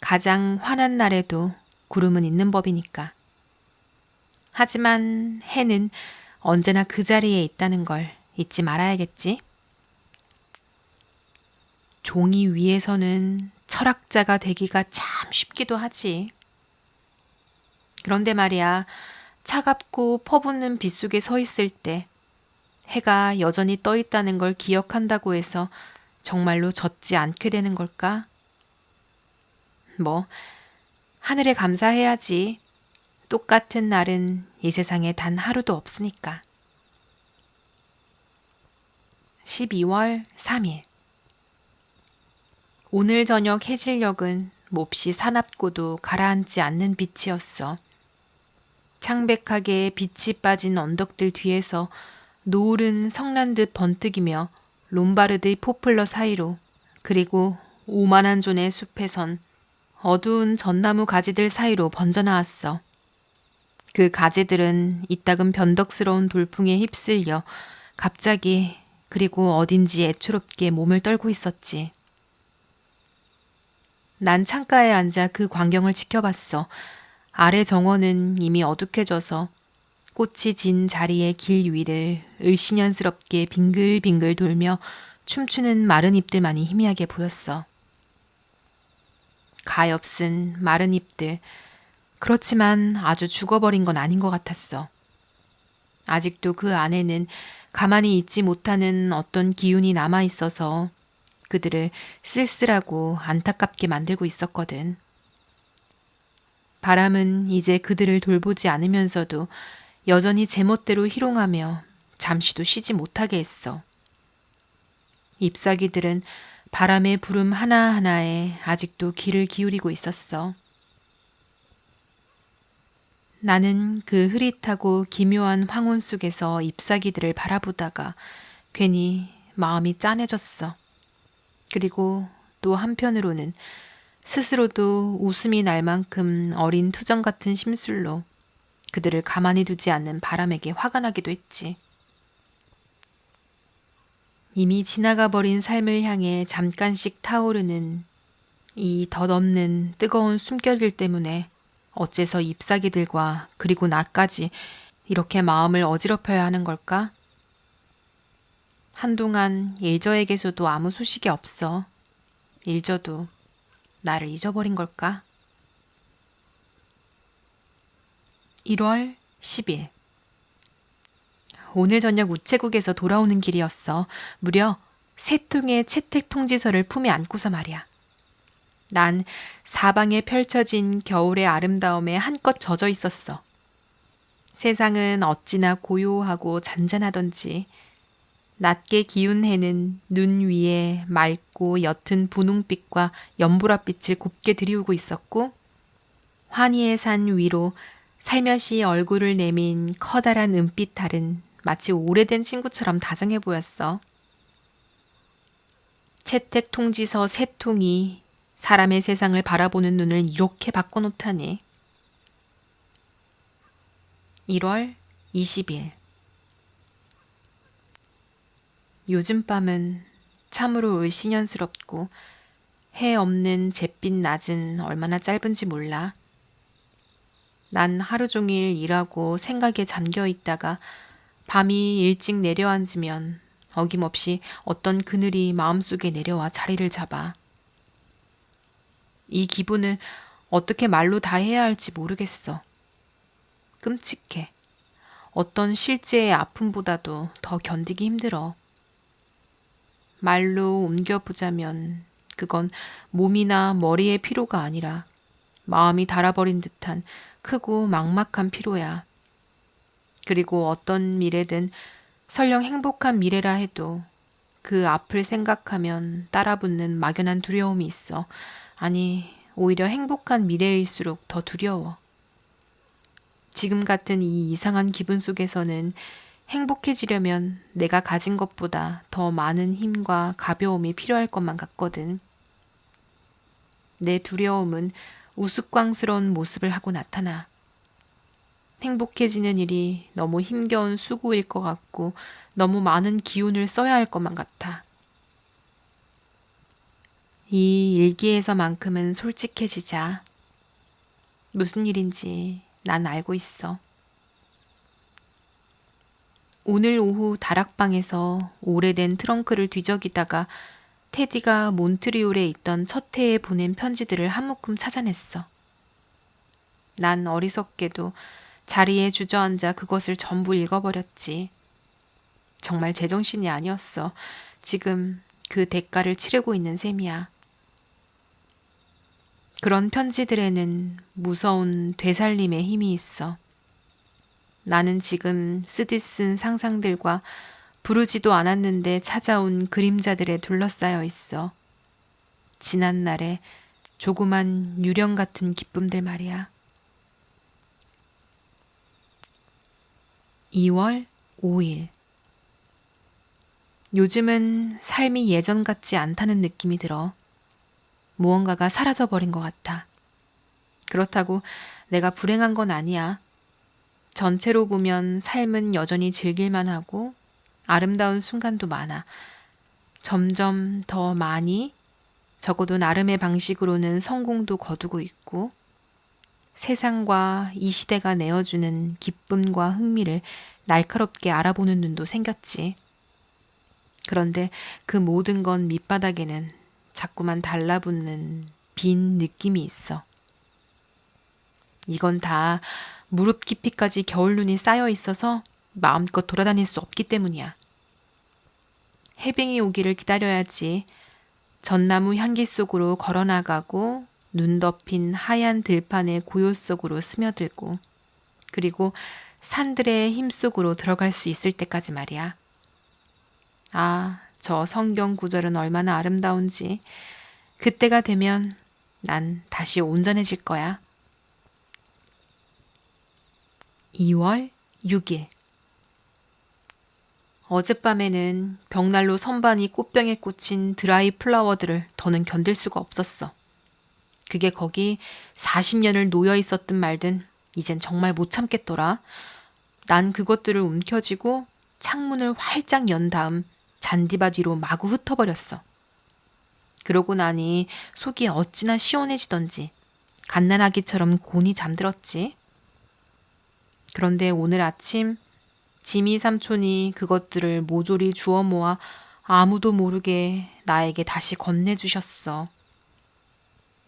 가장 환한 날에도 구름은 있는 법이니까. 하지만 해는 언제나 그 자리에 있다는 걸 잊지 말아야겠지. 종이 위에서는 철학자가 되기가 참 쉽기도 하지. 그런데 말이야, 차갑고 퍼붓는 빛 속에 서 있을 때 해가 여전히 떠 있다는 걸 기억한다고 해서 정말로 젖지 않게 되는 걸까? 뭐, 하늘에 감사해야지. 똑같은 날은 이 세상에 단 하루도 없으니까. 12월 3일. 오늘 저녁 해질녘은 몹시 사납고도 가라앉지 않는 빛이었어. 창백하게 빛이 빠진 언덕들 뒤에서 노을은 성난 듯 번뜩이며 롬바르드의 포플러 사이로 그리고 오만한 존의 숲에선 어두운 전나무 가지들 사이로 번져나왔어. 그 가지들은 이따금 변덕스러운 돌풍에 휩쓸려 갑자기 그리고 어딘지 애초롭게 몸을 떨고 있었지. 난 창가에 앉아 그 광경을 지켜봤어. 아래 정원은 이미 어둑해져서 꽃이 진 자리의 길 위를 을씨년스럽게 빙글빙글 돌며 춤추는 마른 잎들만이 희미하게 보였어. 가엾은 마른 잎들. 그렇지만 아주 죽어버린 건 아닌 것 같았어. 아직도 그 안에는 가만히 있지 못하는 어떤 기운이 남아있어서 그들을 쓸쓸하고 안타깝게 만들고 있었거든. 바람은 이제 그들을 돌보지 않으면서도 여전히 제멋대로 희롱하며 잠시도 쉬지 못하게 했어. 잎사귀들은 바람의 부름 하나하나에 아직도 귀를 기울이고 있었어. 나는 그 흐릿하고 기묘한 황혼 속에서 잎사귀들을 바라보다가 괜히 마음이 짠해졌어. 그리고 또 한편으로는 스스로도 웃음이 날 만큼 어린 투정 같은 심술로 그들을 가만히 두지 않는 바람에게 화가 나기도 했지. 이미 지나가 버린 삶을 향해 잠깐씩 타오르는 이 덧없는 뜨거운 숨결들 때문에 어째서 잎사귀들과 그리고 나까지 이렇게 마음을 어지럽혀야 하는 걸까? 한동안 일저에게서도 아무 소식이 없어. 일저도 나를 잊어버린 걸까? 1월 10일. 오늘 저녁 우체국에서 돌아오는 길이었어. 무려 3통의 채택 통지서를 품에 안고서 말이야. 난 사방에 펼쳐진 겨울의 아름다움에 한껏 젖어 있었어. 세상은 어찌나 고요하고 잔잔하던지 낮게 기운 해는 눈 위에 맑고 옅은 분홍빛과 연보라빛을 곱게 들이우고 있었고 환희의 산 위로 살며시 얼굴을 내민 커다란 은빛 달은 마치 오래된 친구처럼 다정해 보였어. 채택 통지서 3통이 사람의 세상을 바라보는 눈을 이렇게 바꿔놓다니. 1월 20일. 요즘 밤은 참으로 을씨년스럽고 해 없는 잿빛 낮은 얼마나 짧은지 몰라. 난 하루 종일 일하고 생각에 잠겨 있다가 밤이 일찍 내려앉으면 어김없이 어떤 그늘이 마음속에 내려와 자리를 잡아. 이 기분을 어떻게 말로 다 해야 할지 모르겠어. 끔찍해. 어떤 실제의 아픔보다도 더 견디기 힘들어. 말로 옮겨보자면 그건 몸이나 머리의 피로가 아니라 마음이 닳아버린 듯한 크고 막막한 피로야. 그리고 어떤 미래든 설령 행복한 미래라 해도 그 앞을 생각하면 따라붙는 막연한 두려움이 있어. 아니, 오히려 행복한 미래일수록 더 두려워. 지금 같은 이 이상한 기분 속에서는 행복해지려면 내가 가진 것보다 더 많은 힘과 가벼움이 필요할 것만 같거든. 내 두려움은 우스꽝스러운 모습을 하고 나타나. 행복해지는 일이 너무 힘겨운 수고일 것 같고 너무 많은 기운을 써야 할 것만 같아. 이 일기에서만큼은 솔직해지자. 무슨 일인지 난 알고 있어. 오늘 오후 다락방에서 오래된 트렁크를 뒤적이다가 테디가 몬트리올에 있던 첫 해에 보낸 편지들을 한 묶음 찾아냈어. 난 어리석게도 자리에 주저앉아 그것을 전부 읽어버렸지. 정말 제정신이 아니었어. 지금 그 대가를 치르고 있는 셈이야. 그런 편지들에는 무서운 되살림의 힘이 있어. 나는 지금 쓰디 쓴 상상들과 부르지도 않았는데 찾아온 그림자들에 둘러싸여 있어. 지난 날의 조그만 유령 같은 기쁨들 말이야. 2월 5일. 요즘은 삶이 예전 같지 않다는 느낌이 들어. 무언가가 사라져버린 것 같아. 그렇다고 내가 불행한 건 아니야. 전체로 보면 삶은 여전히 즐길만 하고 아름다운 순간도 많아. 점점 더 많이, 적어도 나름의 방식으로는 성공도 거두고 있고 세상과 이 시대가 내어주는 기쁨과 흥미를 날카롭게 알아보는 눈도 생겼지. 그런데 그 모든 건 밑바닥에는 자꾸만 달라붙는 빈 느낌이 있어. 이건 다 무릎 깊이까지 겨울눈이 쌓여 있어서 마음껏 돌아다닐 수 없기 때문이야. 해빙이 오기를 기다려야지. 전나무 향기 속으로 걸어나가고 눈 덮인 하얀 들판의 고요 속으로 스며들고 그리고 산들의 힘 속으로 들어갈 수 있을 때까지 말이야. 아, 저 성경 구절은 얼마나 아름다운지. 그때가 되면 난 다시 온전해질 거야. 2월 6일. 어젯밤에는 벽난로 선반이 꽃병에 꽂힌 드라이 플라워들을 더는 견딜 수가 없었어. 그게 거기 40년을 놓여 있었든 말든 이젠 정말 못 참겠더라. 난 그것들을 움켜쥐고 창문을 활짝 연 다음 잔디밭 위로 마구 흩어버렸어. 그러고 나니 속이 어찌나 시원해지던지 갓난아기처럼 곤히 잠들었지. 그런데 오늘 아침 지미 삼촌이 그것들을 모조리 주워 모아 아무도 모르게 나에게 다시 건네주셨어.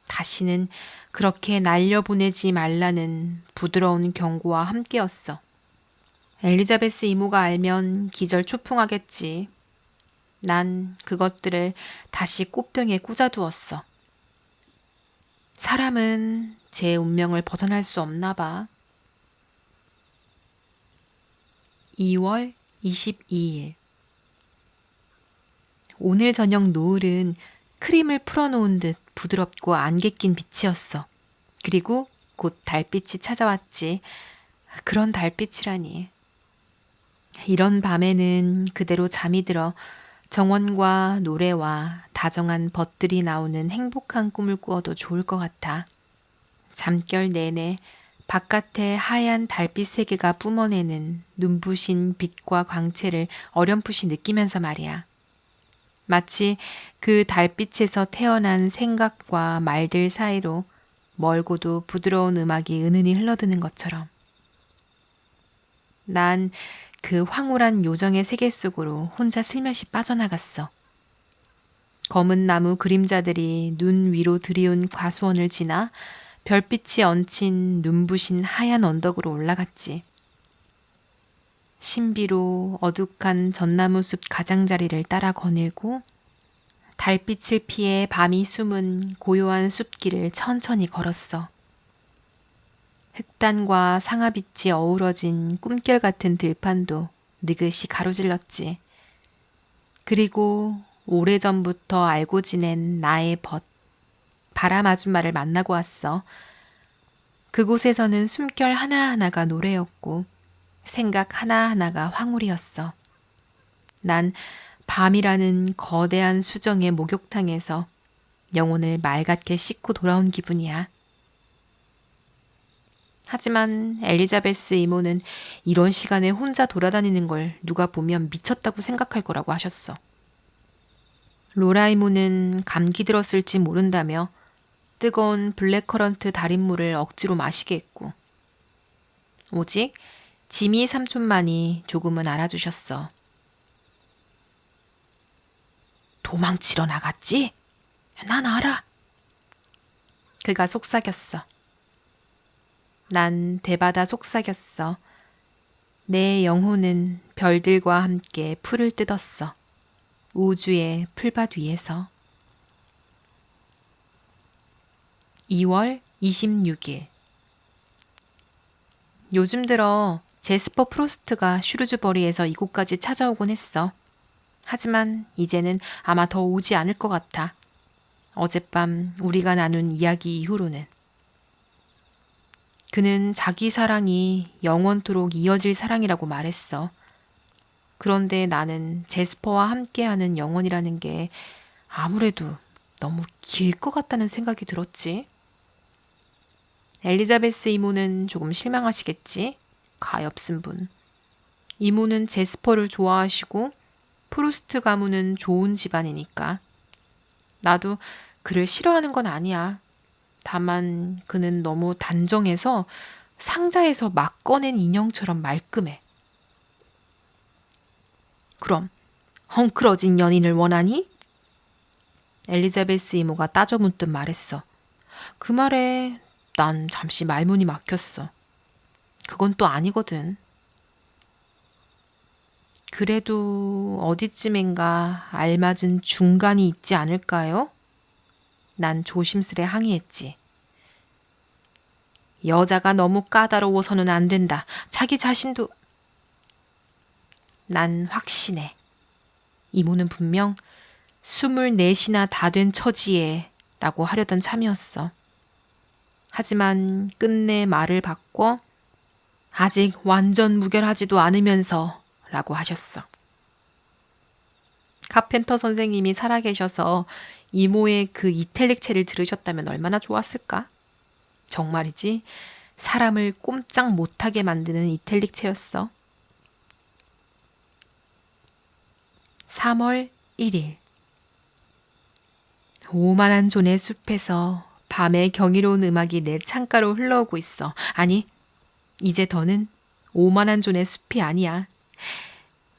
다시는 그렇게 날려보내지 말라는 부드러운 경고와 함께였어. 엘리자베스 이모가 알면 기절 초풍하겠지. 난 그것들을 다시 꽃병에 꽂아두었어. 사람은 제 운명을 벗어날 수 없나 봐. 2월 22일. 오늘 저녁 노을은 크림을 풀어놓은 듯 부드럽고 안개 낀 빛이었어. 그리고 곧 달빛이 찾아왔지. 그런 달빛이라니. 이런 밤에는 그대로 잠이 들어 정원과 노래와 다정한 벗들이 나오는 행복한 꿈을 꾸어도 좋을 것 같아. 잠결 내내 바깥의 하얀 달빛 세계가 뿜어내는 눈부신 빛과 광채를 어렴풋이 느끼면서 말이야. 마치 그 달빛에서 태어난 생각과 말들 사이로 멀고도 부드러운 음악이 은은히 흘러드는 것처럼. 난 그 황홀한 요정의 세계 속으로 혼자 슬며시 빠져나갔어. 검은 나무 그림자들이 눈 위로 들이운 과수원을 지나 별빛이 얹힌 눈부신 하얀 언덕으로 올라갔지. 신비로 어둑한 전나무 숲 가장자리를 따라 거닐고 달빛을 피해 밤이 숨은 고요한 숲길을 천천히 걸었어. 흑단과 상아빛이 어우러진 꿈결 같은 들판도 느긋이 가로질렀지. 그리고 오래전부터 알고 지낸 나의 벗, 바람 아줌마를 만나고 왔어. 그곳에서는 숨결 하나하나가 노래였고 생각 하나하나가 황홀이었어. 난 밤이라는 거대한 수정의 목욕탕에서 영혼을 맑게 씻고 돌아온 기분이야. 하지만 엘리자베스 이모는 이런 시간에 혼자 돌아다니는 걸 누가 보면 미쳤다고 생각할 거라고 하셨어. 로라 이모는 감기 들었을지 모른다며 뜨거운 블랙커런트 달인물을 억지로 마시게 했고 오직 지미 삼촌만이 조금은 알아주셨어. 도망치러 나갔지? 난 알아. 그가 속삭였어. 난 대바다 속삭였어. 내 영혼은 별들과 함께 풀을 뜯었어. 우주의 풀밭 위에서. 2월 26일. 요즘 들어 제스퍼 프로스트가 슈루즈버리에서 이곳까지 찾아오곤 했어. 하지만 이제는 아마 더 오지 않을 것 같아. 어젯밤 우리가 나눈 이야기 이후로는. 그는 자기 사랑이 영원토록 이어질 사랑이라고 말했어. 그런데 나는 제스퍼와 함께하는 영원이라는 게 아무래도 너무 길 것 같다는 생각이 들었지. 엘리자베스 이모는 조금 실망하시겠지? 가엾은 분. 이모는 제스퍼를 좋아하시고 프루스트 가문은 좋은 집안이니까. 나도 그를 싫어하는 건 아니야. 다만 그는 너무 단정해서 상자에서 막 꺼낸 인형처럼 말끔해. 그럼 헝클어진 연인을 원하니? 엘리자베스 이모가 따져묻듯 말했어. 그 말에 난 잠시 말문이 막혔어. 그건 또 아니거든. 그래도 어디쯤인가 알맞은 중간이 있지 않을까요? 난 조심스레 항의했지. 여자가 너무 까다로워서는 안 된다. 자기 자신도... 난 확신해. 이모는 분명 24이나 다 된 처지에 라고 하려던 참이었어. 하지만 끝내 말을 바꿔 아직 완전 무결하지도 않으면서 라고 하셨어. 카펜터 선생님이 살아계셔서 이모의 그 이탈릭체를 들으셨다면 얼마나 좋았을까? 정말이지 사람을 꼼짝 못하게 만드는 이탈릭체였어. 3월 1일 오만한 존의 숲에서 밤의 경이로운 음악이 내 창가로 흘러오고 있어. 아니, 이제 더는 오만한 존의 숲이 아니야.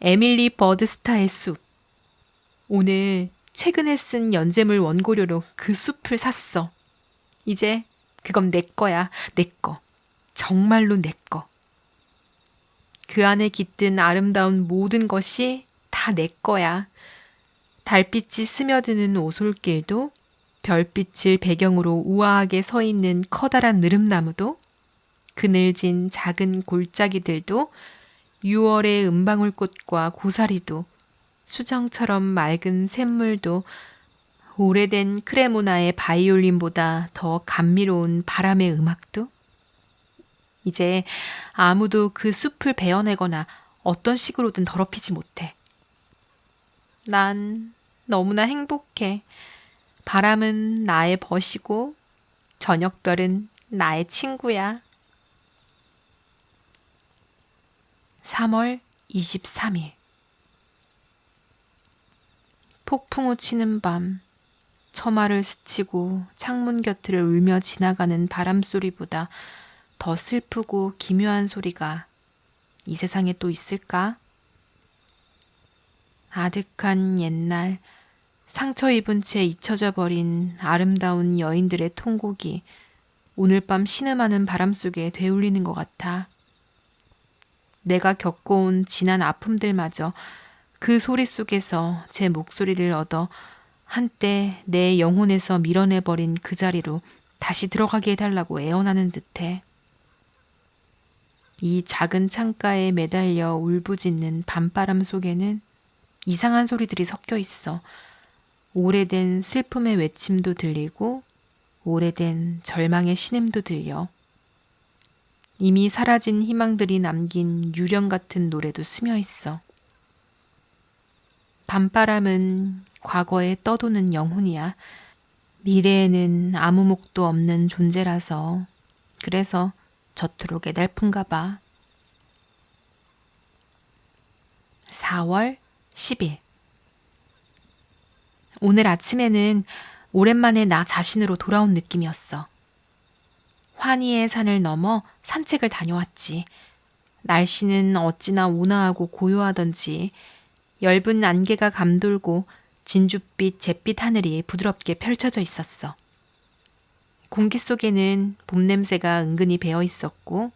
에밀리 버드스타의 숲. 오늘 최근에 쓴 연재물 원고료로 그 숲을 샀어. 이제 그건 내 거야. 내 거. 정말로 내 거. 그 안에 깃든 아름다운 모든 것이 다 내 거야. 달빛이 스며드는 오솔길도, 별빛을 배경으로 우아하게 서 있는 커다란 느릅나무도, 그늘진 작은 골짜기들도, 6월의 은방울꽃과 고사리도, 수정처럼 맑은 샘물도, 오래된 크레모나의 바이올린보다 더 감미로운 바람의 음악도, 이제 아무도 그 숲을 베어내거나 어떤 식으로든 더럽히지 못해. 난 너무나 행복해. 바람은 나의 벗이고 저녁별은 나의 친구야. 3월 23일 폭풍우 치는 밤, 처마를 스치고 창문 곁을 울며 지나가는 바람소리보다 더 슬프고 기묘한 소리가 이 세상에 또 있을까? 아득한 옛날, 상처 입은 채 잊혀져 버린 아름다운 여인들의 통곡이 오늘 밤 신음하는 바람 속에 되울리는 것 같아. 내가 겪어온 지난 아픔들마저 그 소리 속에서 제 목소리를 얻어 한때 내 영혼에서 밀어내버린 그 자리로 다시 들어가게 해달라고 애원하는 듯해. 이 작은 창가에 매달려 울부짖는 밤바람 속에는 이상한 소리들이 섞여 있어. 오래된 슬픔의 외침도 들리고 오래된 절망의 신음도 들려. 이미 사라진 희망들이 남긴 유령 같은 노래도 스며 있어. 밤바람은 과거에 떠도는 영혼이야. 미래에는 아무 목도 없는 존재라서 그래서 저토록 애달픈가 봐. 4월 10일 오늘 아침에는 오랜만에 나 자신으로 돌아온 느낌이었어. 환희의 산을 넘어 산책을 다녀왔지. 날씨는 어찌나 온화하고 고요하던지 엷은 안개가 감돌고 진주빛 잿빛 하늘이 부드럽게 펼쳐져 있었어. 공기 속에는 봄 냄새가 은근히 배어 있었고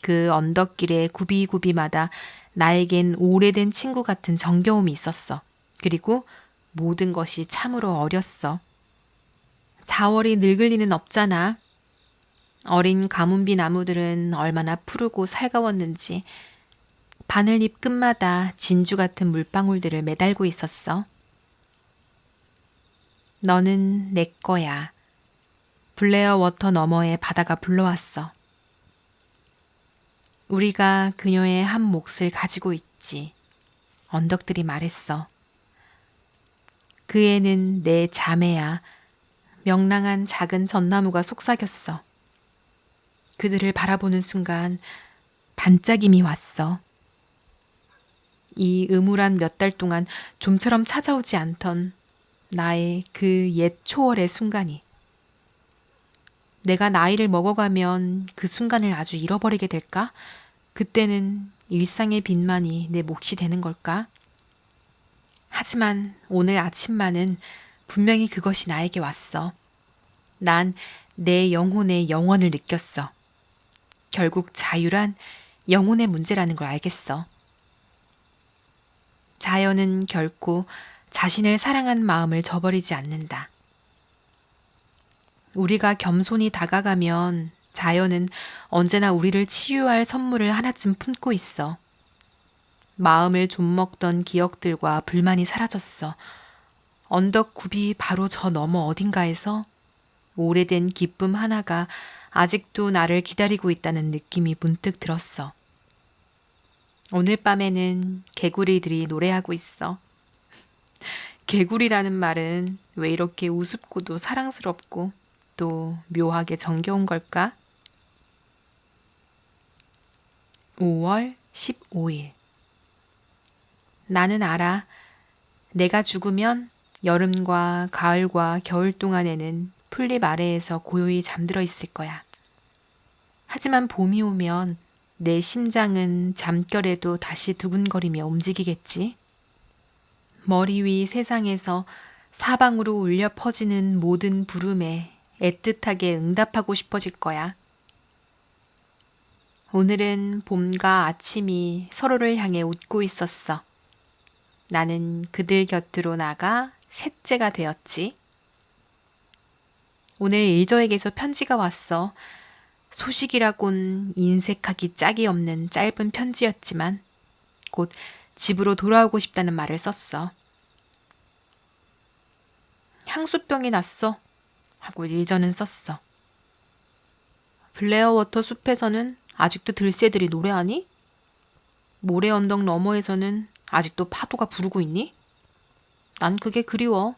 그 언덕길의 구비구비마다 나에겐 오래된 친구 같은 정겨움이 있었어. 그리고 모든 것이 참으로 어렸어. 4월이 늙을 리는 없잖아. 어린 가문비 나무들은 얼마나 푸르고 살가웠는지 바늘잎 끝마다 진주 같은 물방울들을 매달고 있었어. 너는 내 거야. 블레어 워터 너머의 바다가 불러왔어. 우리가 그녀의 한 몫을 가지고 있지. 언덕들이 말했어. 그 애는 내 자매야. 명랑한 작은 전나무가 속삭였어. 그들을 바라보는 순간 반짝임이 왔어. 이 음울한 몇 달 동안 좀처럼 찾아오지 않던 나의 그 옛 초월의 순간이. 내가 나이를 먹어가면 그 순간을 아주 잃어버리게 될까? 그때는 일상의 빛만이 내 몫이 되는 걸까? 하지만 오늘 아침만은 분명히 그것이 나에게 왔어. 난 내 영혼의 영원을 느꼈어. 결국 자유란 영혼의 문제라는 걸 알겠어. 자연은 결코 자신을 사랑한 마음을 저버리지 않는다. 우리가 겸손히 다가가면 자연은 언제나 우리를 치유할 선물을 하나쯤 품고 있어. 마음을 좀먹던 기억들과 불만이 사라졌어. 언덕 굽이 바로 저 너머 어딘가에서 오래된 기쁨 하나가 아직도 나를 기다리고 있다는 느낌이 문득 들었어. 오늘 밤에는 개구리들이 노래하고 있어. 개구리라는 말은 왜 이렇게 우습고도 사랑스럽고 또 묘하게 정겨운 걸까? 5월 15일. 나는 알아. 내가 죽으면 여름과 가을과 겨울 동안에는 풀잎 아래에서 고요히 잠들어 있을 거야. 하지만 봄이 오면 내 심장은 잠결에도 다시 두근거리며 움직이겠지. 머리 위 세상에서 사방으로 울려 퍼지는 모든 부름에 애틋하게 응답하고 싶어질 거야. 오늘은 봄과 아침이 서로를 향해 웃고 있었어. 나는 그들 곁으로 나가 셋째가 되었지. 오늘 일저에게서 편지가 왔어. 소식이라곤 인색하기 짝이 없는 짧은 편지였지만 곧 집으로 돌아오고 싶다는 말을 썼어. 향수병이 났어 하고 일저는 썼어. 블레어워터 숲에서는 아직도 들새들이 노래하니? 모래 언덕 너머에서는 아직도 파도가 부르고 있니? 난 그게 그리워.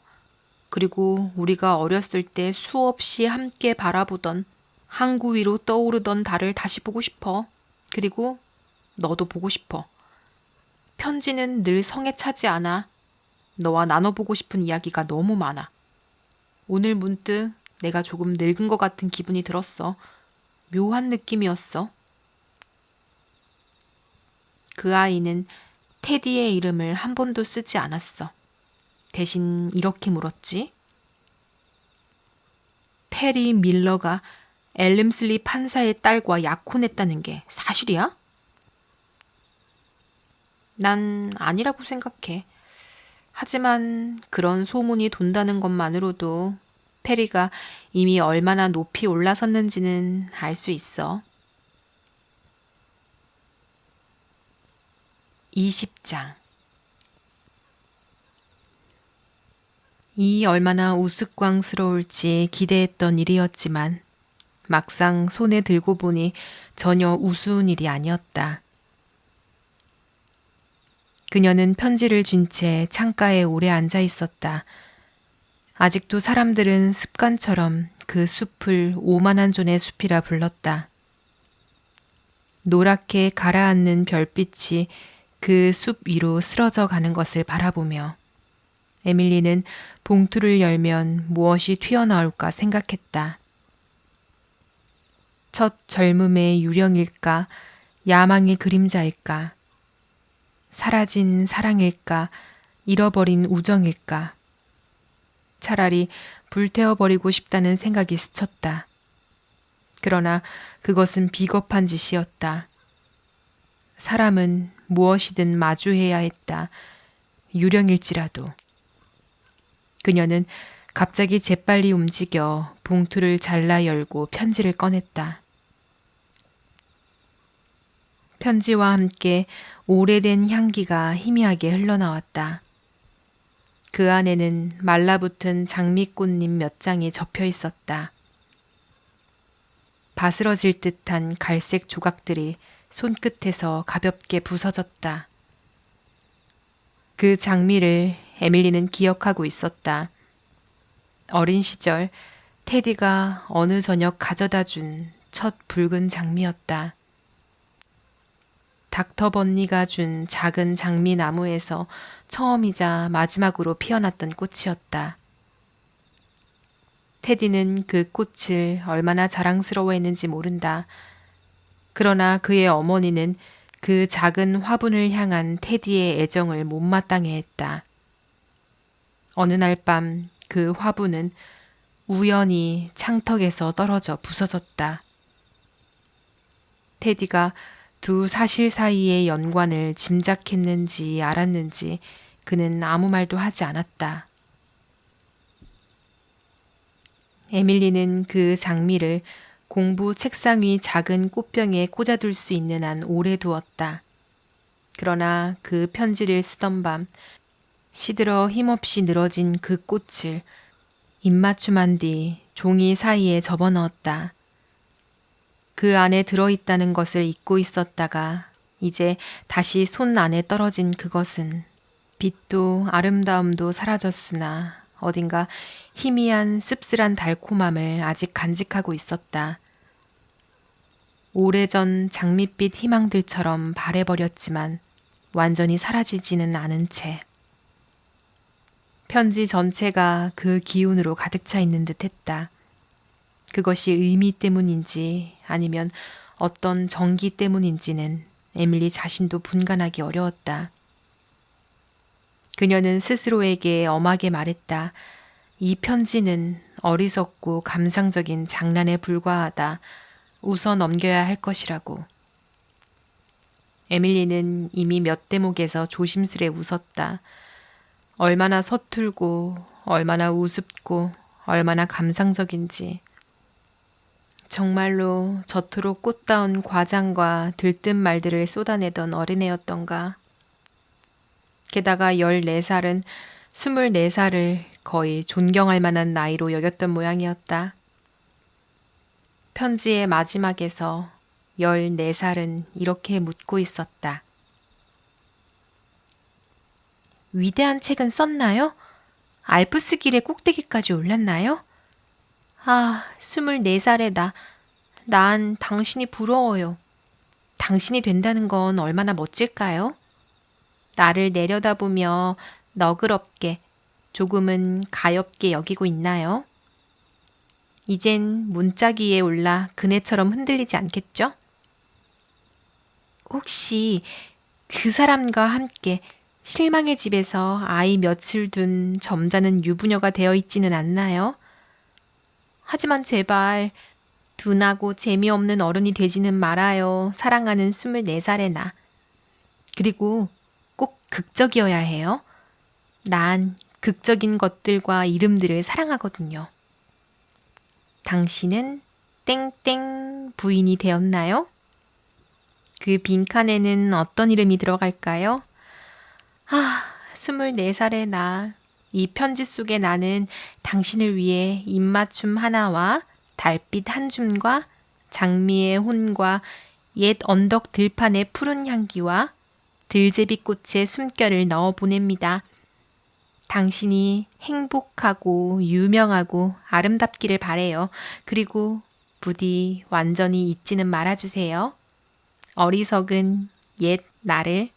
그리고 우리가 어렸을 때 수없이 함께 바라보던 항구 위로 떠오르던 달을 다시 보고 싶어. 그리고 너도 보고 싶어. 편지는 늘 성에 차지 않아. 너와 나눠보고 싶은 이야기가 너무 많아. 오늘 문득 내가 조금 늙은 것 같은 기분이 들었어. 묘한 느낌이었어. 그 아이는 테디의 이름을 한 번도 쓰지 않았어. 대신 이렇게 물었지. 페리 밀러가 엘름슬리 판사의 딸과 약혼했다는 게 사실이야? 난 아니라고 생각해. 하지만 그런 소문이 돈다는 것만으로도 페리가 이미 얼마나 높이 올라섰는지는 알 수 있어. 20장. 이 얼마나 우스꽝스러울지 기대했던 일이었지만 막상 손에 들고 보니 전혀 우스운 일이 아니었다. 그녀는 편지를 쥔 채 창가에 오래 앉아 있었다. 아직도 사람들은 습관처럼 그 숲을 오만한 존의 숲이라 불렀다. 노랗게 가라앉는 별빛이 그 숲 위로 쓰러져 가는 것을 바라보며 에밀리는 봉투를 열면 무엇이 튀어나올까 생각했다. 첫 젊음의 유령일까, 야망의 그림자일까, 사라진 사랑일까, 잃어버린 우정일까. 차라리 불태워버리고 싶다는 생각이 스쳤다. 그러나 그것은 비겁한 짓이었다. 사람은 무엇이든 마주해야 했다. 유령일지라도. 그녀는 갑자기 재빨리 움직여 봉투를 잘라 열고 편지를 꺼냈다. 편지와 함께 오래된 향기가 희미하게 흘러나왔다. 그 안에는 말라붙은 장미꽃잎 몇 장이 접혀 있었다. 바스러질 듯한 갈색 조각들이 손끝에서 가볍게 부서졌다. 그 장미를 에밀리는 기억하고 있었다. 어린 시절 테디가 어느 저녁 가져다 준 첫 붉은 장미였다. 닥터 번니가 준 작은 장미 나무에서 처음이자 마지막으로 피어났던 꽃이었다. 테디는 그 꽃을 얼마나 자랑스러워했는지 모른다. 그러나 그의 어머니는 그 작은 화분을 향한 테디의 애정을 못마땅해 했다. 어느 날 밤 그 화분은 우연히 창턱에서 떨어져 부서졌다. 테디가 두 사실 사이의 연관을 짐작했는지 알았는지 그는 아무 말도 하지 않았다. 에밀리는 그 장미를 공부 책상 위 작은 꽃병에 꽂아둘 수 있는 한 오래 두었다. 그러나 그 편지를 쓰던 밤 시들어 힘없이 늘어진 그 꽃을 입맞춤한 뒤 종이 사이에 접어넣었다. 그 안에 들어있다는 것을 잊고 있었다가 이제 다시 손 안에 떨어진 그것은 빛도 아름다움도 사라졌으나 어딘가 희미한 씁쓸한 달콤함을 아직 간직하고 있었다. 오래전 장밋빛 희망들처럼 바래버렸지만 완전히 사라지지는 않은 채 편지 전체가 그 기운으로 가득 차 있는 듯 했다. 그것이 의미 때문인지 아니면 어떤 정기 때문인지는 에밀리 자신도 분간하기 어려웠다. 그녀는 스스로에게 엄하게 말했다. 이 편지는 어리석고 감상적인 장난에 불과하다. 웃어 넘겨야 할 것이라고. 에밀리는 이미 몇 대목에서 조심스레 웃었다. 얼마나 서툴고 얼마나 우습고 얼마나 감상적인지. 정말로 저토록 꽃다운 과장과 들뜬 말들을 쏟아내던 어린애였던가. 게다가 14살은 24살을 거의 존경할 만한 나이로 여겼던 모양이었다. 편지의 마지막에서 14살은 이렇게 묻고 있었다. 위대한 책은 썼나요? 알프스 길의 꼭대기까지 올랐나요? 아, 24살에다. 난 당신이 부러워요. 당신이 된다는 건 얼마나 멋질까요? 나를 내려다보며 너그럽게, 조금은 가엾게 여기고 있나요? 이젠 문짝위에 올라 그네처럼 흔들리지 않겠죠? 혹시 그 사람과 함께 실망의 집에서 아이 며칠 둔 점잖은 유부녀가 되어 있지는 않나요? 하지만 제발 둔하고 재미없는 어른이 되지는 말아요. 사랑하는 24살의 나. 그리고 꼭 극적이어야 해요. 난 극적인 것들과 이름들을 사랑하거든요. 당신은 땡땡 부인이 되었나요? 그 빈칸에는 어떤 이름이 들어갈까요? 아, 24살의 나. 이 편지 속에 나는 당신을 위해 입맞춤 하나와 달빛 한 줌과 장미의 혼과 옛 언덕 들판의 푸른 향기와 들제비꽃의 숨결을 넣어 보냅니다. 당신이 행복하고 유명하고 아름답기를 바래요. 그리고 부디 완전히 잊지는 말아주세요. 어리석은 옛 나를.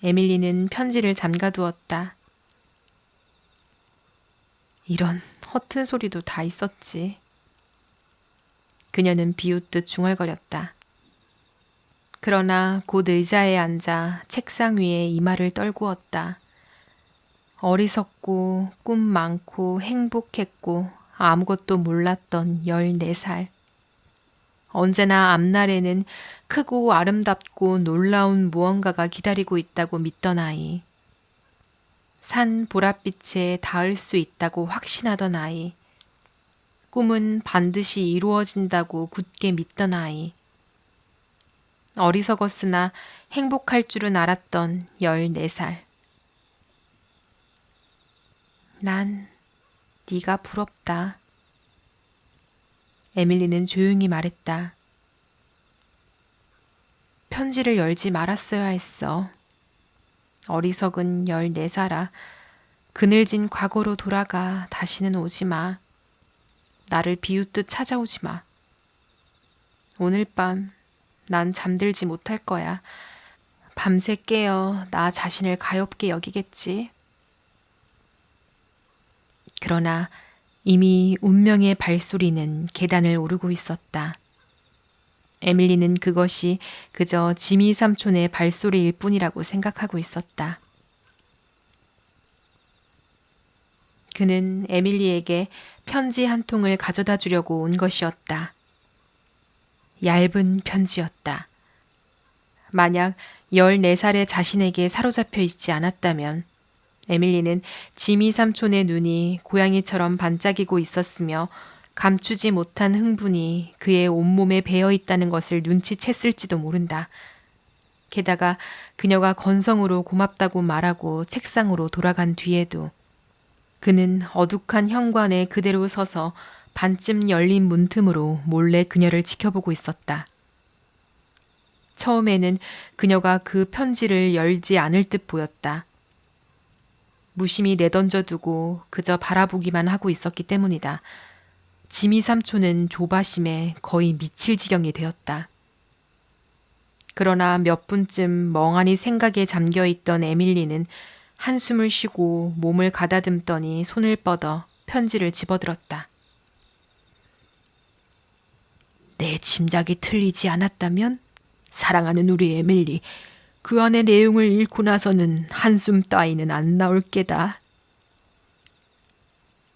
에밀리는 편지를 잠가두었다. 이런 허튼 소리도 다 있었지. 그녀는 비웃듯 중얼거렸다. 그러나 곧 의자에 앉아 책상 위에 이마를 떨구었다. 어리석고 꿈 많고 행복했고 아무것도 몰랐던 14살. 언제나 앞날에는 크고 아름답고 놀라운 무언가가 기다리고 있다고 믿던 아이. 산 보랏빛에 닿을 수 있다고 확신하던 아이. 꿈은 반드시 이루어진다고 굳게 믿던 아이. 어리석었으나 행복할 줄은 알았던 14살. 난 네가 부럽다. 에밀리는 조용히 말했다. 편지를 열지 말았어야 했어. 어리석은 14살아. 그늘진 과거로 돌아가 다시는 오지 마. 나를 비웃듯 찾아오지 마. 오늘 밤 난 잠들지 못할 거야. 밤새 깨어 나 자신을 가엾게 여기겠지. 그러나 이미 운명의 발소리는 계단을 오르고 있었다. 에밀리는 그것이 그저 지미 삼촌의 발소리일 뿐이라고 생각하고 있었다. 그는 에밀리에게 편지 한 통을 가져다 주려고 온 것이었다. 얇은 편지였다. 만약 14살의 자신에게 사로잡혀 있지 않았다면 에밀리는 지미 삼촌의 눈이 고양이처럼 반짝이고 있었으며 감추지 못한 흥분이 그의 온몸에 배어 있다는 것을 눈치챘을지도 모른다. 게다가 그녀가 건성으로 고맙다고 말하고 책상으로 돌아간 뒤에도 그는 어둑한 현관에 그대로 서서 반쯤 열린 문틈으로 몰래 그녀를 지켜보고 있었다. 처음에는 그녀가 그 편지를 열지 않을 듯 보였다. 무심히 내던져두고 그저 바라보기만 하고 있었기 때문이다. 지미 삼촌은 조바심에 거의 미칠 지경이 되었다. 그러나 몇 분쯤 멍하니 생각에 잠겨있던 에밀리는 한숨을 쉬고 몸을 가다듬더니 손을 뻗어 편지를 집어들었다. 내 짐작이 틀리지 않았다면 사랑하는 우리 에밀리, 그 안의 내용을 읽고 나서는 한숨 따위는 안 나올 게다.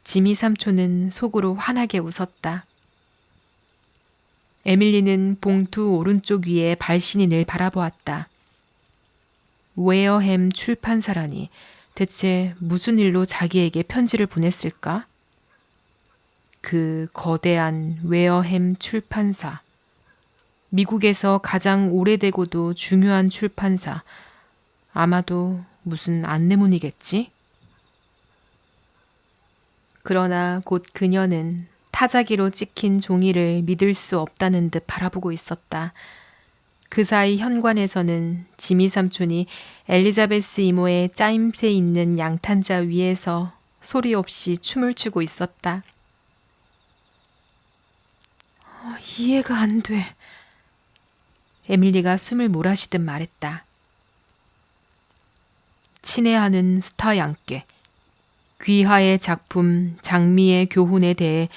지미 삼촌은 속으로 환하게 웃었다. 에밀리는 봉투 오른쪽 위에 발신인을 바라보았다. 웨어햄 출판사라니 대체 무슨 일로 자기에게 편지를 보냈을까? 그 거대한 웨어햄 출판사. 미국에서 가장 오래되고도 중요한 출판사. 아마도 무슨 안내문이겠지? 그러나 곧 그녀는 타자기로 찍힌 종이를 믿을 수 없다는 듯 바라보고 있었다. 그 사이 현관에서는 지미 삼촌이 엘리자베스 이모의 짜임새 있는 양탄자 위에서 소리 없이 춤을 추고 있었다. 이해가 안 돼. 에밀리가 숨을 몰아쉬듯 말했다. 친애하는 스타 양께 귀하의 작품 장미의 교훈에 대해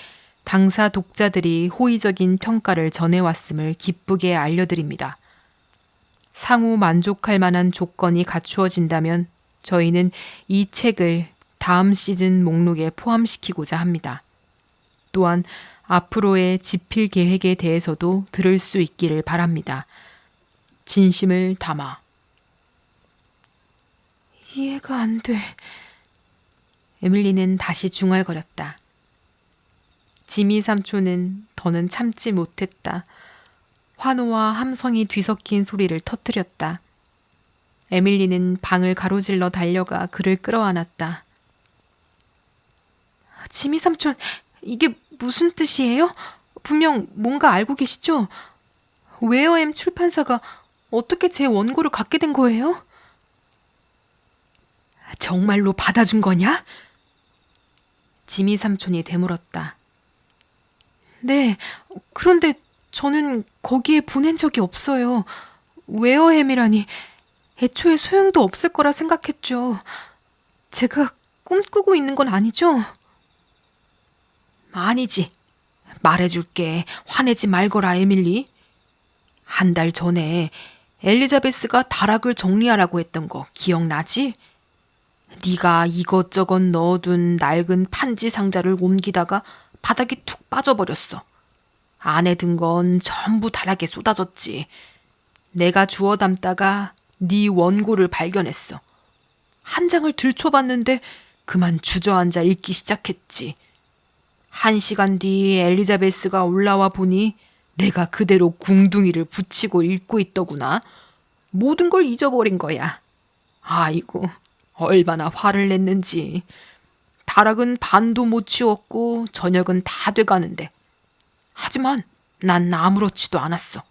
당사 독자들이 호의적인 평가를 전해왔음을 기쁘게 알려드립니다. 상호 만족할 만한 조건이 갖추어진다면 저희는 이 책을 다음 시즌 목록에 포함시키고자 합니다. 또한 앞으로의 집필 계획에 대해서도 들을 수 있기를 바랍니다. 진심을 담아. 이해가 안 돼. 에밀리는 다시 중얼거렸다. 지미 삼촌은 더는 참지 못했다. 환호와 함성이 뒤섞인 소리를 터뜨렸다. 에밀리는 방을 가로질러 달려가 그를 끌어안았다. 지미 삼촌, 이게 무슨 뜻이에요? 분명 뭔가 알고 계시죠? 웨어햄 출판사가 어떻게 제 원고를 갖게 된 거예요? 정말로 받아준 거냐? 지미 삼촌이 되물었다. 네, 그런데 저는 거기에 보낸 적이 없어요. 웨어햄이라니 애초에 소용도 없을 거라 생각했죠. 제가 꿈꾸고 있는 건 아니죠? 아니지. 말해줄게. 화내지 말거라, 에밀리. 한 달 전에 엘리자베스가 다락을 정리하라고 했던 거 기억나지? 네가 이것저것 넣어둔 낡은 판지 상자를 옮기다가 바닥이 툭 빠져버렸어. 안에 든 건 전부 다락에 쏟아졌지. 내가 주워 담다가 네 원고를 발견했어. 한 장을 들춰봤는데 그만 주저앉아 읽기 시작했지. 1시간 뒤 엘리자베스가 올라와 보니 내가 그대로 궁둥이를 붙이고 읽고 있더구나. 모든 걸 잊어버린 거야. 아이고, 얼마나 화를 냈는지. 다락은 반도 못 치웠고 저녁은 다 돼가는데. 하지만 난 아무렇지도 않았어.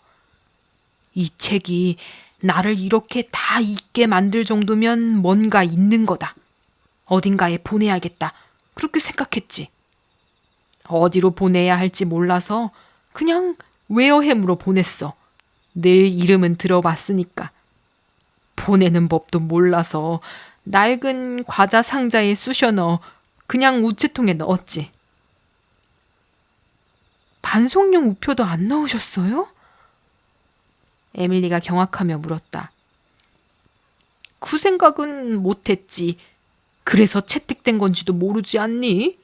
이 책이 나를 이렇게 다 잊게 만들 정도면 뭔가 있는 거다. 어딘가에 보내야겠다. 그렇게 생각했지. 어디로 보내야 할지 몰라서 그냥 웨어햄으로 보냈어. 늘 이름은 들어봤으니까. 보내는 법도 몰라서 낡은 과자 상자에 쑤셔 넣어 그냥 우체통에 넣었지. 반송용 우표도 안 넣으셨어요? 에밀리가 경악하며 물었다. 그 생각은 못했지. 그래서 채택된 건지도 모르지 않니?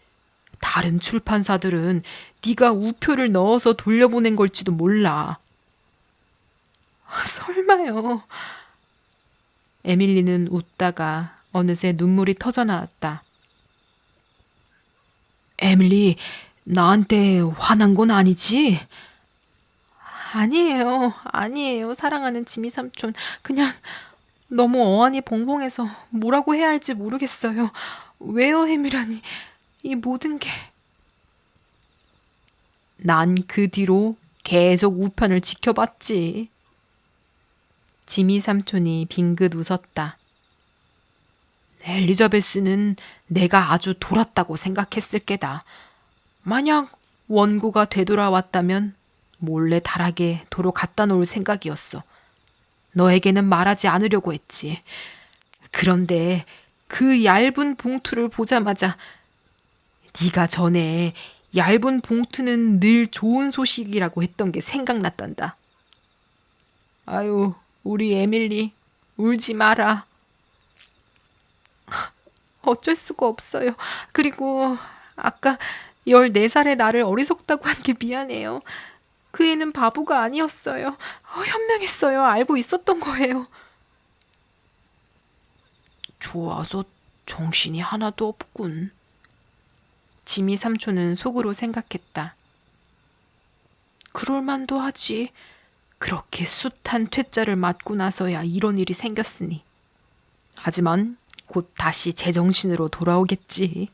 다른 출판사들은 네가 우표를 넣어서 돌려보낸 걸지도 몰라. 설마요. 에밀리는 웃다가 어느새 눈물이 터져 나왔다. 에밀리, 나한테 화난 건 아니지? 아니에요. 사랑하는 지미 삼촌. 그냥 너무 어안이 벙벙해서 뭐라고 해야 할지 모르겠어요. 웨어햄이라니, 이 모든 게. 난 그 뒤로 계속 우편을 지켜봤지. 지미 삼촌이 빙긋 웃었다. 엘리자베스는 내가 아주 돌았다고 생각했을 게다. 만약 원고가 되돌아왔다면 몰래 다락에 도로 갖다 놓을 생각이었어. 너에게는 말하지 않으려고 했지. 그런데 그 얇은 봉투를 보자마자 네가 전에 얇은 봉투는 늘 좋은 소식이라고 했던 게 생각났단다. 아유, 우리 에밀리, 울지 마라. 어쩔 수가 없어요. 그리고 아까 14살의 나를 어리석다고 한 게 미안해요. 그 애는 바보가 아니었어요. 현명했어요. 알고 있었던 거예요. 좋아서 정신이 하나도 없군. 지미 삼촌은 속으로 생각했다. 그럴만도 하지. 그렇게 숱한 퇴짜를 맞고 나서야 이런 일이 생겼으니. 하지만 곧 다시 제정신으로 돌아오겠지.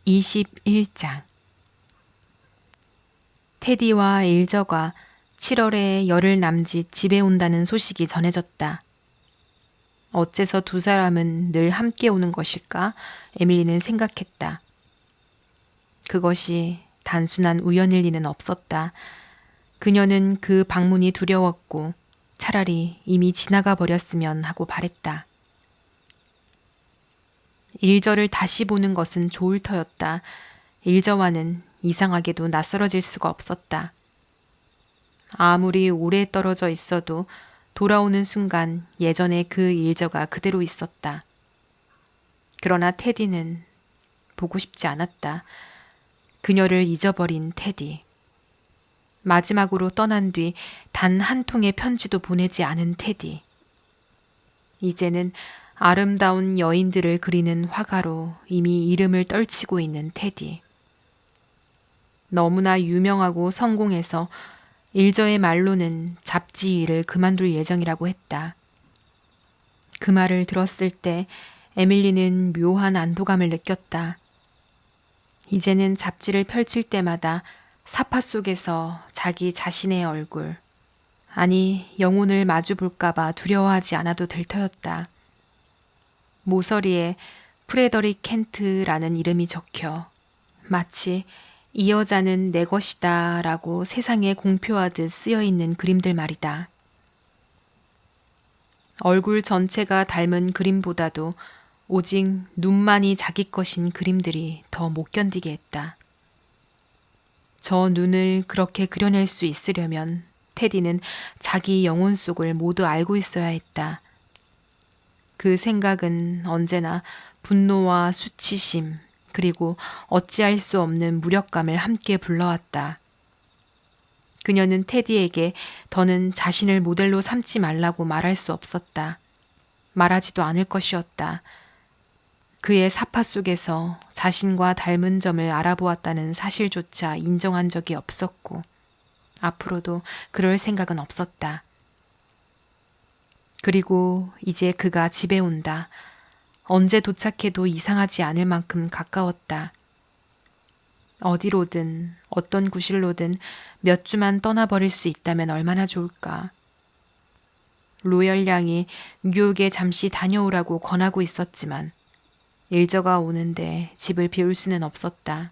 21장. 테디와 일저가 7월에 열흘 남짓 집에 온다는 소식이 전해졌다. 어째서 두 사람은 늘 함께 오는 것일까? 에밀리는 생각했다. 그것이 단순한 우연일 리는 없었다. 그녀는 그 방문이 두려웠고 차라리 이미 지나가 버렸으면 하고 바랬다. 일저를 다시 보는 것은 좋을 터였다. 일저와는 이상하게도 낯설어질 수가 없었다. 아무리 오래 떨어져 있어도 돌아오는 순간 예전의 그 일저가 그대로 있었다. 그러나 테디는 보고 싶지 않았다. 그녀를 잊어버린 테디. 마지막으로 떠난 뒤 단 한 통의 편지도 보내지 않은 테디. 이제는 아름다운 여인들을 그리는 화가로 이미 이름을 떨치고 있는 테디. 너무나 유명하고 성공해서 일저의 말로는 잡지 일을 그만둘 예정이라고 했다. 그 말을 들었을 때 에밀리는 묘한 안도감을 느꼈다. 이제는 잡지를 펼칠 때마다 사파 속에서 자기 자신의 얼굴, 아니 영혼을 마주 볼까봐 두려워하지 않아도 될 터였다. 모서리에 프레더릭 켄트라는 이름이 적혀 마치 이 여자는 내 것이다 라고 세상에 공표하듯 쓰여있는 그림들 말이다. 얼굴 전체가 닮은 그림보다도 오직 눈만이 자기 것인 그림들이 더 못 견디게 했다. 저 눈을 그렇게 그려낼 수 있으려면 테디는 자기 영혼 속을 모두 알고 있어야 했다. 그 생각은 언제나 분노와 수치심, 그리고 어찌할 수 없는 무력감을 함께 불러왔다. 그녀는 테디에게 더는 자신을 모델로 삼지 말라고 말할 수 없었다. 말하지도 않을 것이었다. 그의 사파 속에서 자신과 닮은 점을 알아보았다는 사실조차 인정한 적이 없었고 앞으로도 그럴 생각은 없었다. 그리고 이제 그가 집에 온다. 언제 도착해도 이상하지 않을 만큼 가까웠다. 어디로든 어떤 구실로든 몇 주만 떠나버릴 수 있다면 얼마나 좋을까. 로열 양이 뉴욕에 잠시 다녀오라고 권하고 있었지만 일저가 오는데 집을 비울 수는 없었다.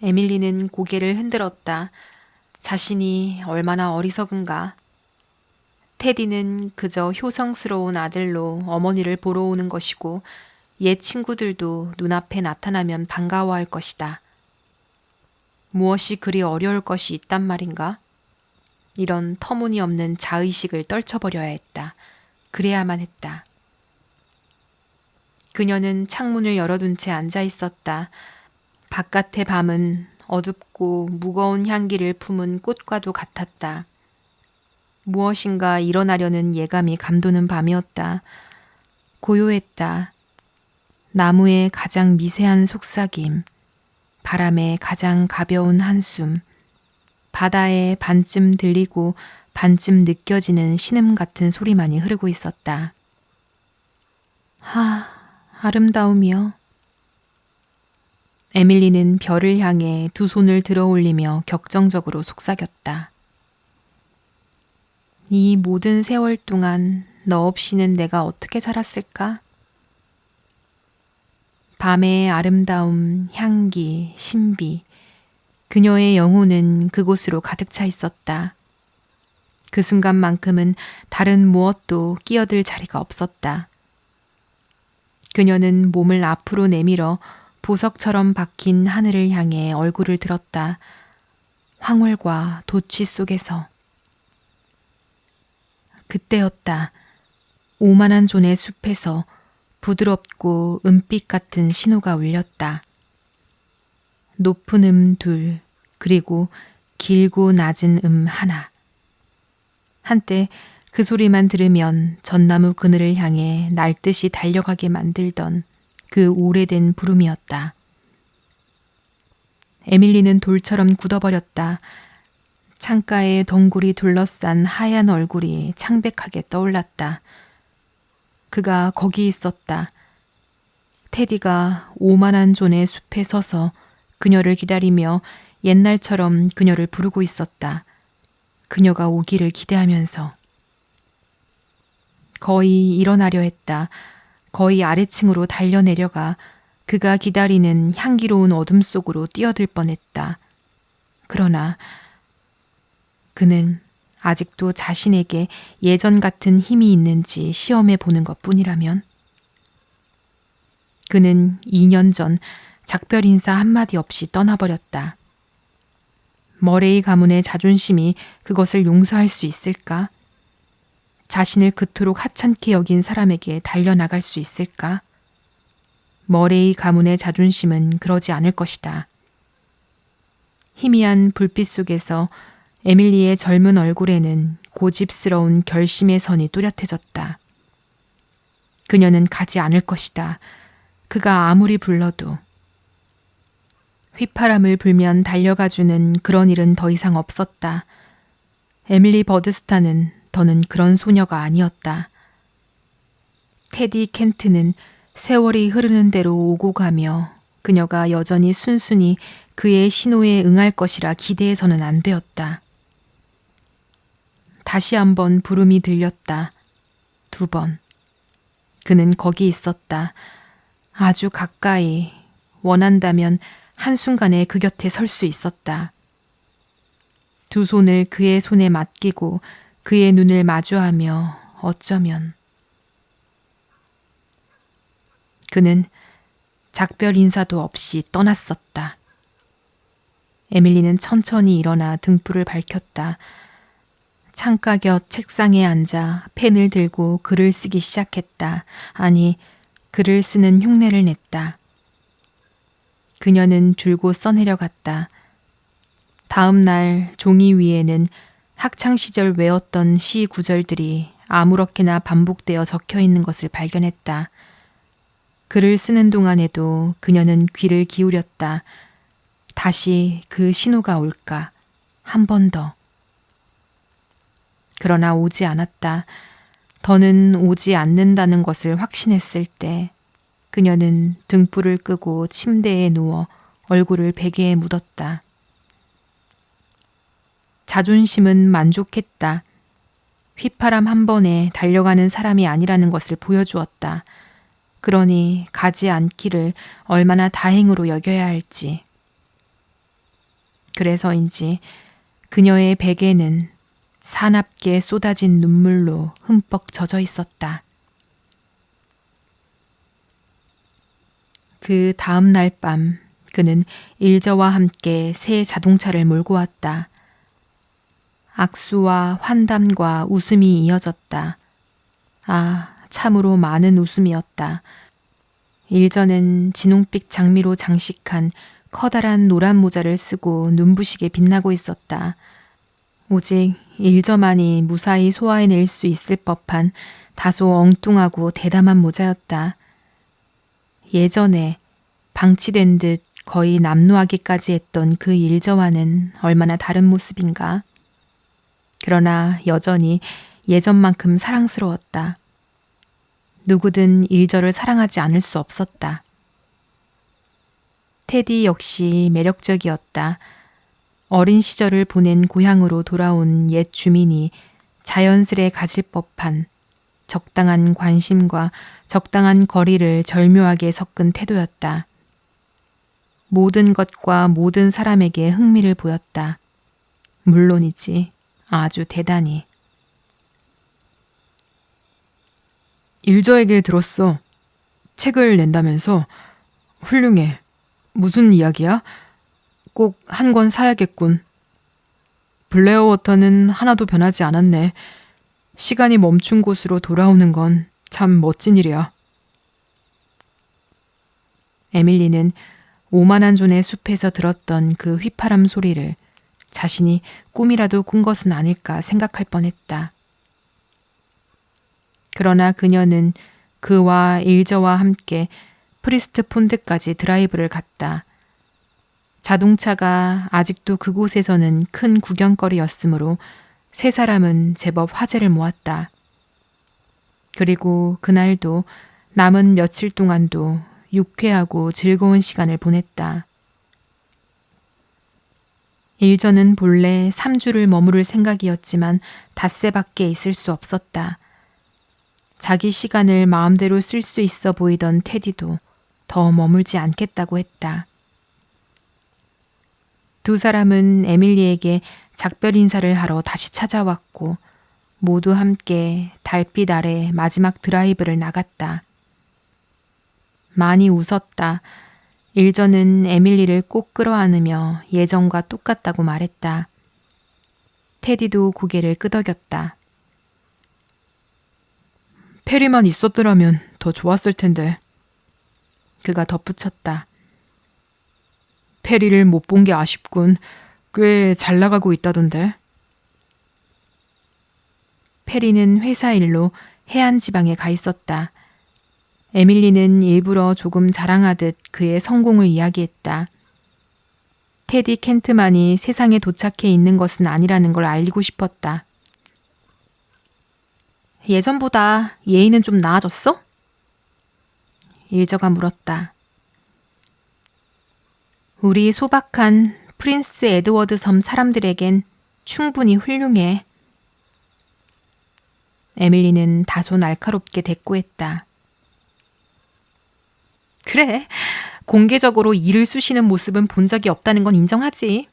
에밀리는 고개를 흔들었다. 자신이 얼마나 어리석은가. 테디는 그저 효성스러운 아들로 어머니를 보러 오는 것이고 옛 친구들도 눈앞에 나타나면 반가워할 것이다. 무엇이 그리 어려울 것이 있단 말인가? 이런 터무니없는 자의식을 떨쳐버려야 했다. 그래야만 했다. 그녀는 창문을 열어둔 채 앉아 있었다. 바깥의 밤은 어둡고 무거운 향기를 품은 꽃과도 같았다. 무엇인가 일어나려는 예감이 감도는 밤이었다. 고요했다. 나무의 가장 미세한 속삭임, 바람의 가장 가벼운 한숨, 바다에 반쯤 들리고 반쯤 느껴지는 신음 같은 소리만이 흐르고 있었다. 아름다움이여. 에밀리는 별을 향해 두 손을 들어 올리며 격정적으로 속삭였다. 이 모든 세월 동안 너 없이는 내가 어떻게 살았을까? 밤의 아름다움, 향기, 신비, 그녀의 영혼은 그곳으로 가득 차 있었다. 그 순간만큼은 다른 무엇도 끼어들 자리가 없었다. 그녀는 몸을 앞으로 내밀어 보석처럼 박힌 하늘을 향해 얼굴을 들었다. 황홀과 도취 속에서. 그때였다. 오만한 존의 숲에서 부드럽고 은빛 같은 신호가 울렸다. 높은 둘, 그리고 길고 낮은 하나. 한때 그 소리만 들으면 전나무 그늘을 향해 날듯이 달려가게 만들던 그 오래된 부름이었다. 에밀리는 돌처럼 굳어버렸다. 창가에 덩굴이 둘러싼 하얀 얼굴이 창백하게 떠올랐다. 그가 거기 있었다. 테디가 오만한 존의 숲에 서서 그녀를 기다리며 옛날처럼 그녀를 부르고 있었다. 그녀가 오기를 기대하면서. 거의 일어나려 했다. 거의 아래층으로 달려내려가 그가 기다리는 향기로운 어둠 속으로 뛰어들 뻔했다. 그러나 그는 아직도 자신에게 예전 같은 힘이 있는지 시험해 보는 것뿐이라면? 그는 2년 전 작별 인사 한마디 없이 떠나버렸다. 머레이 가문의 자존심이 그것을 용서할 수 있을까? 자신을 그토록 하찮게 여긴 사람에게 달려나갈 수 있을까? 머레이 가문의 자존심은 그러지 않을 것이다. 희미한 불빛 속에서 에밀리의 젊은 얼굴에는 고집스러운 결심의 선이 또렷해졌다. 그녀는 가지 않을 것이다. 그가 아무리 불러도. 휘파람을 불면 달려가주는 그런 일은 더 이상 없었다. 에밀리 버드스타는 더는 그런 소녀가 아니었다. 테디 켄트는 세월이 흐르는 대로 오고 가며 그녀가 여전히 순순히 그의 신호에 응할 것이라 기대해서는 안 되었다. 다시 한번 부름이 들렸다. 2번. 그는 거기 있었다. 아주 가까이. 원한다면 한순간에 그 곁에 설 수 있었다. 두 손을 그의 손에 맡기고 그의 눈을 마주하며 어쩌면. 그는 작별 인사도 없이 떠났었다. 에밀리는 천천히 일어나 등불을 밝혔다. 창가 곁 책상에 앉아 펜을 들고 글을 쓰기 시작했다. 아니, 글을 쓰는 흉내를 냈다. 그녀는 줄곧 써내려갔다. 다음 날 종이 위에는 학창시절 외웠던 시 구절들이 아무렇게나 반복되어 적혀 있는 것을 발견했다. 글을 쓰는 동안에도 그녀는 귀를 기울였다. 다시 그 신호가 올까? 한 번 더. 그러나 오지 않았다. 더는 오지 않는다는 것을 확신했을 때 그녀는 등불을 끄고 침대에 누워 얼굴을 베개에 묻었다. 자존심은 만족했다. 휘파람 한 번에 달려가는 사람이 아니라는 것을 보여주었다. 그러니 가지 않기를 얼마나 다행으로 여겨야 할지. 그래서인지 그녀의 베개는 사납게 쏟아진 눈물로 흠뻑 젖어 있었다. 그 다음 날 밤 그는 일저와 함께 새 자동차를 몰고 왔다. 악수와 환담과 웃음이 이어졌다. 아, 참으로 많은 웃음이었다. 일저는 진홍빛 장미로 장식한 커다란 노란 모자를 쓰고 눈부시게 빛나고 있었다. 오직 일저만이 무사히 소화해낼 수 있을 법한 다소 엉뚱하고 대담한 모자였다. 예전에 방치된 듯 거의 남루하기까지 했던 그 일저와는 얼마나 다른 모습인가. 그러나 여전히 예전만큼 사랑스러웠다. 누구든 일저를 사랑하지 않을 수 없었다. 테디 역시 매력적이었다. 어린 시절을 보낸 고향으로 돌아온 옛 주민이 자연스레 가질 법한 적당한 관심과 적당한 거리를 절묘하게 섞은 태도였다. 모든 것과 모든 사람에게 흥미를 보였다. 물론이지 아주 대단히. 일저에게 들었어. 책을 낸다면서. 훌륭해. 무슨 이야기야? 꼭 한 권 사야겠군. 블레어워터는 하나도 변하지 않았네. 시간이 멈춘 곳으로 돌아오는 건 참 멋진 일이야. 에밀리는 오만한 존의 숲에서 들었던 그 휘파람 소리를 자신이 꿈이라도 꾼 것은 아닐까 생각할 뻔했다. 그러나 그녀는 그와 일저와 함께 프리스트 폰드까지 드라이브를 갔다. 자동차가 아직도 그곳에서는 큰 구경거리였으므로 세 사람은 제법 화제를 모았다. 그리고 그날도 남은 며칠 동안도 유쾌하고 즐거운 시간을 보냈다. 일저는 본래 3주를 머무를 생각이었지만 닷새밖에 있을 수 없었다. 자기 시간을 마음대로 쓸 수 있어 보이던 테디도 더 머물지 않겠다고 했다. 두 사람은 에밀리에게 작별 인사를 하러 다시 찾아왔고 모두 함께 달빛 아래 마지막 드라이브를 나갔다. 많이 웃었다. 일저는 에밀리를 꼭 끌어안으며 예전과 똑같다고 말했다. 테디도 고개를 끄덕였다. 페리만 있었더라면 더 좋았을 텐데. 그가 덧붙였다. 페리를 못 본 게 아쉽군. 꽤 잘 나가고 있다던데. 페리는 회사 일로 해안 지방에 가 있었다. 에밀리는 일부러 조금 자랑하듯 그의 성공을 이야기했다. 테디 켄트만이 세상에 도착해 있는 것은 아니라는 걸 알리고 싶었다. 예전보다 예의는 좀 나아졌어? 일저가 물었다. 우리 소박한 프린스 에드워드 섬 사람들에겐 충분히 훌륭해. 에밀리는 다소 날카롭게 대꾸했다. 그래, 공개적으로 일을 쑤시는 모습은 본 적이 없다는 건 인정하지.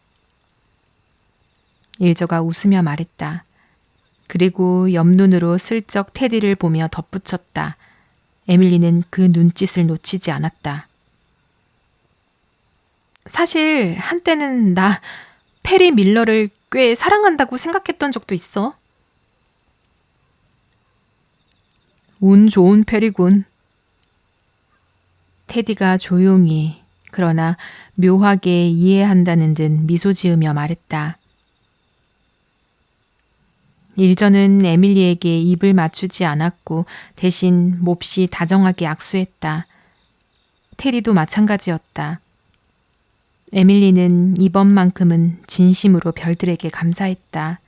일저가 웃으며 말했다. 그리고 옆눈으로 슬쩍 테디를 보며 덧붙였다. 에밀리는 그 눈짓을 놓치지 않았다. 사실 한때는 나 페리 밀러를 꽤 사랑한다고 생각했던 적도 있어. 운 좋은 페리군. 테디가 조용히 그러나 묘하게 이해한다는 듯 미소 지으며 말했다. 일저는 에밀리에게 입을 맞추지 않았고 대신 몹시 다정하게 악수했다. 테디도 마찬가지였다. 에밀리는 이번만큼은 진심으로 별들에게 감사했다.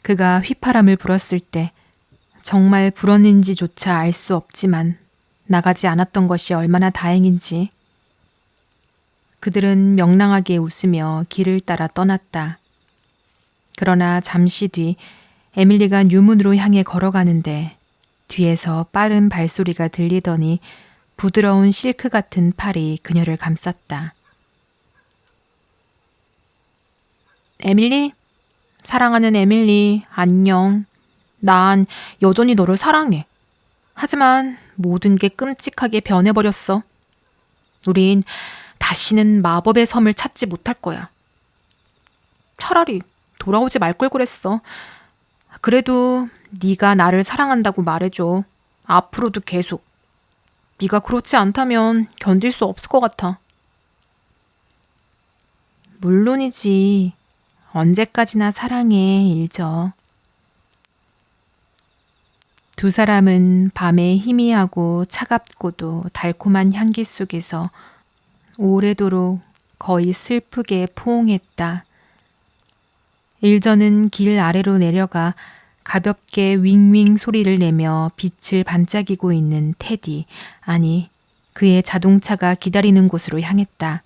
그가 휘파람을 불었을 때 정말 불었는지조차 알 수 없지만 나가지 않았던 것이 얼마나 다행인지. 그들은 명랑하게 웃으며 길을 따라 떠났다. 그러나 잠시 뒤 에밀리가 유문으로 향해 걸어가는데 뒤에서 빠른 발소리가 들리더니 부드러운 실크 같은 팔이 그녀를 감쌌다. 에밀리? 사랑하는 에밀리, 안녕. 난 여전히 너를 사랑해. 하지만 모든 게 끔찍하게 변해버렸어. 우린 다시는 마법의 섬을 찾지 못할 거야. 차라리 돌아오지 말 걸 그랬어. 그래도 네가 나를 사랑한다고 말해줘. 앞으로도 계속. 네가 그렇지 않다면 견딜 수 없을 것 같아. 물론이지. 언제까지나 사랑해, 일저. 두 사람은 밤의 희미하고 차갑고도 달콤한 향기 속에서 오래도록 거의 슬프게 포옹했다. 일저는 길 아래로 내려가 가볍게 윙윙 소리를 내며 빛을 반짝이고 있는 테디, 아니 그의 자동차가 기다리는 곳으로 향했다.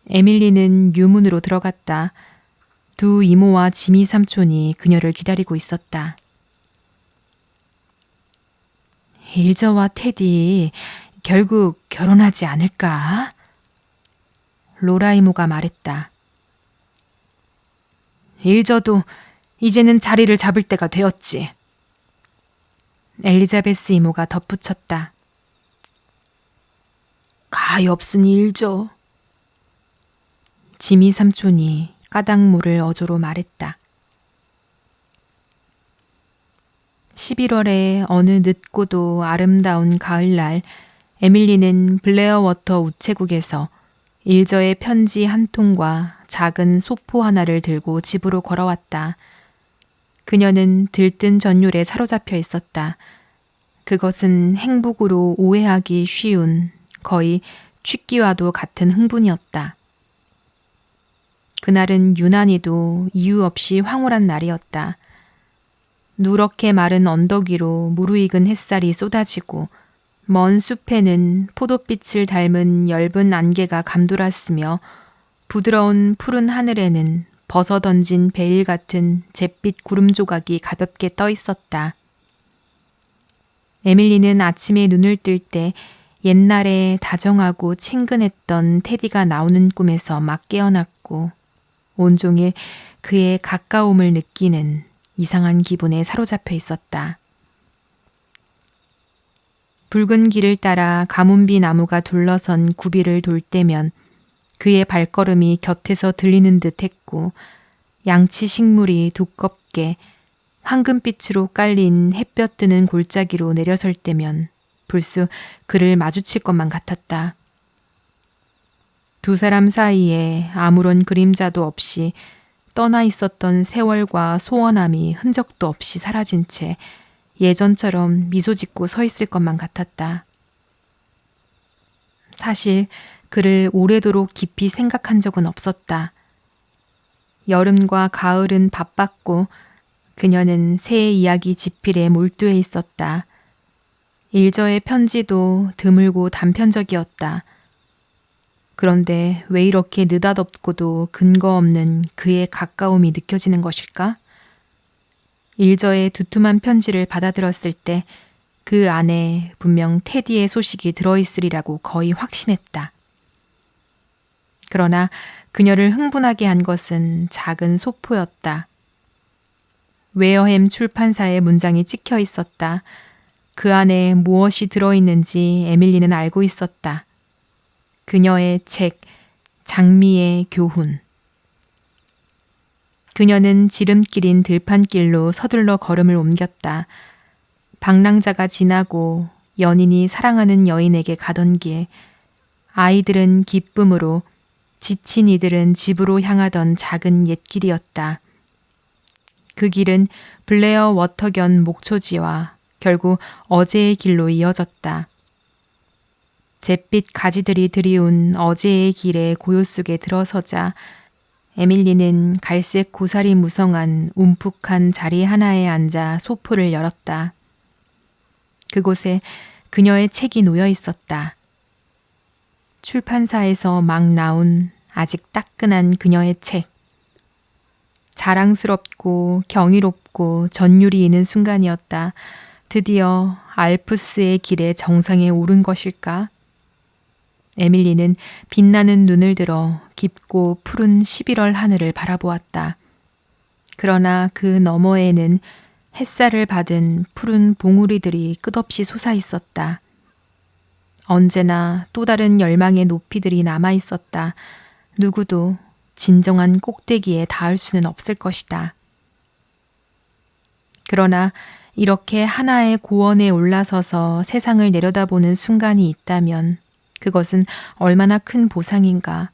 에밀리는 유문으로 들어갔다. 두 이모와 지미 삼촌이 그녀를 기다리고 있었다. 일저와 테디 결국 결혼하지 않을까? 로라 이모가 말했다. 일저도 이제는 자리를 잡을 때가 되었지. 엘리자베스 이모가 덧붙였다. 가엾은 일저. 지미 삼촌이 까닭모를 어조로 말했다. 11월의 어느 늦고도 아름다운 가을날, 에밀리는 블레어워터 우체국에서 일저의 편지 한 통과 작은 소포 하나를 들고 집으로 걸어왔다. 그녀는 들뜬 전율에 사로잡혀 있었다. 그것은 행복으로 오해하기 쉬운 거의 취기와도 같은 흥분이었다. 그날은 유난히도 이유 없이 황홀한 날이었다. 누렇게 마른 언덕 위로 무르익은 햇살이 쏟아지고 먼 숲에는 포도빛을 닮은 엷은 안개가 감돌았으며 부드러운 푸른 하늘에는 벗어던진 베일 같은 잿빛 구름 조각이 가볍게 떠 있었다. 에밀리는 아침에 눈을 뜰 때 옛날에 다정하고 친근했던 테디가 나오는 꿈에서 막 깨어났고 온종일 그의 가까움을 느끼는 이상한 기분에 사로잡혀 있었다. 붉은 길을 따라 가문비 나무가 둘러선 구비를 돌 때면 그의 발걸음이 곁에서 들리는 듯 했고 양치 식물이 두껍게 황금빛으로 깔린 햇볕 드는 골짜기로 내려설 때면 불쑥 그를 마주칠 것만 같았다. 두 사람 사이에 아무런 그림자도 없이 떠나 있었던 세월과 소원함이 흔적도 없이 사라진 채 예전처럼 미소 짓고 서 있을 것만 같았다. 사실 그를 오래도록 깊이 생각한 적은 없었다. 여름과 가을은 바빴고 그녀는 새 이야기 지필에 몰두해 있었다. 일저의 편지도 드물고 단편적이었다. 그런데 왜 이렇게 느닷없고도 근거 없는 그의 가까움이 느껴지는 것일까? 일저의 두툼한 편지를 받아들었을 때 그 안에 분명 테디의 소식이 들어있으리라고 거의 확신했다. 그러나 그녀를 흥분하게 한 것은 작은 소포였다. 웨어햄 출판사의 문장이 찍혀 있었다. 그 안에 무엇이 들어있는지 에밀리는 알고 있었다. 그녀의 책, 장미의 교훈. 그녀는 지름길인 들판길로 서둘러 걸음을 옮겼다. 방랑자가 지나고 연인이 사랑하는 여인에게 가던 길, 아이들은 기쁨으로, 지친 이들은 집으로 향하던 작은 옛길이었다. 그 길은 블레어 워터견 목초지와 결국 어제의 길로 이어졌다. 잿빛 가지들이 드리운 어제의 길의 고요 속에 들어서자 에밀리는 갈색 고사리 무성한 움푹한 자리 하나에 앉아 소포를 열었다. 그곳에 그녀의 책이 놓여 있었다. 출판사에서 막 나온 아직 따끈한 그녀의 책. 자랑스럽고 경이롭고 전율이 있는 순간이었다. 드디어 알프스의 길에 정상에 오른 것일까? 에밀리는 빛나는 눈을 들어 깊고 푸른 11월 하늘을 바라보았다. 그러나 그 너머에는 햇살을 받은 푸른 봉우리들이 끝없이 솟아 있었다. 언제나 또 다른 열망의 높이들이 남아 있었다. 누구도 진정한 꼭대기에 닿을 수는 없을 것이다. 그러나 이렇게 하나의 고원에 올라서서 세상을 내려다보는 순간이 있다면 그것은 얼마나 큰 보상인가.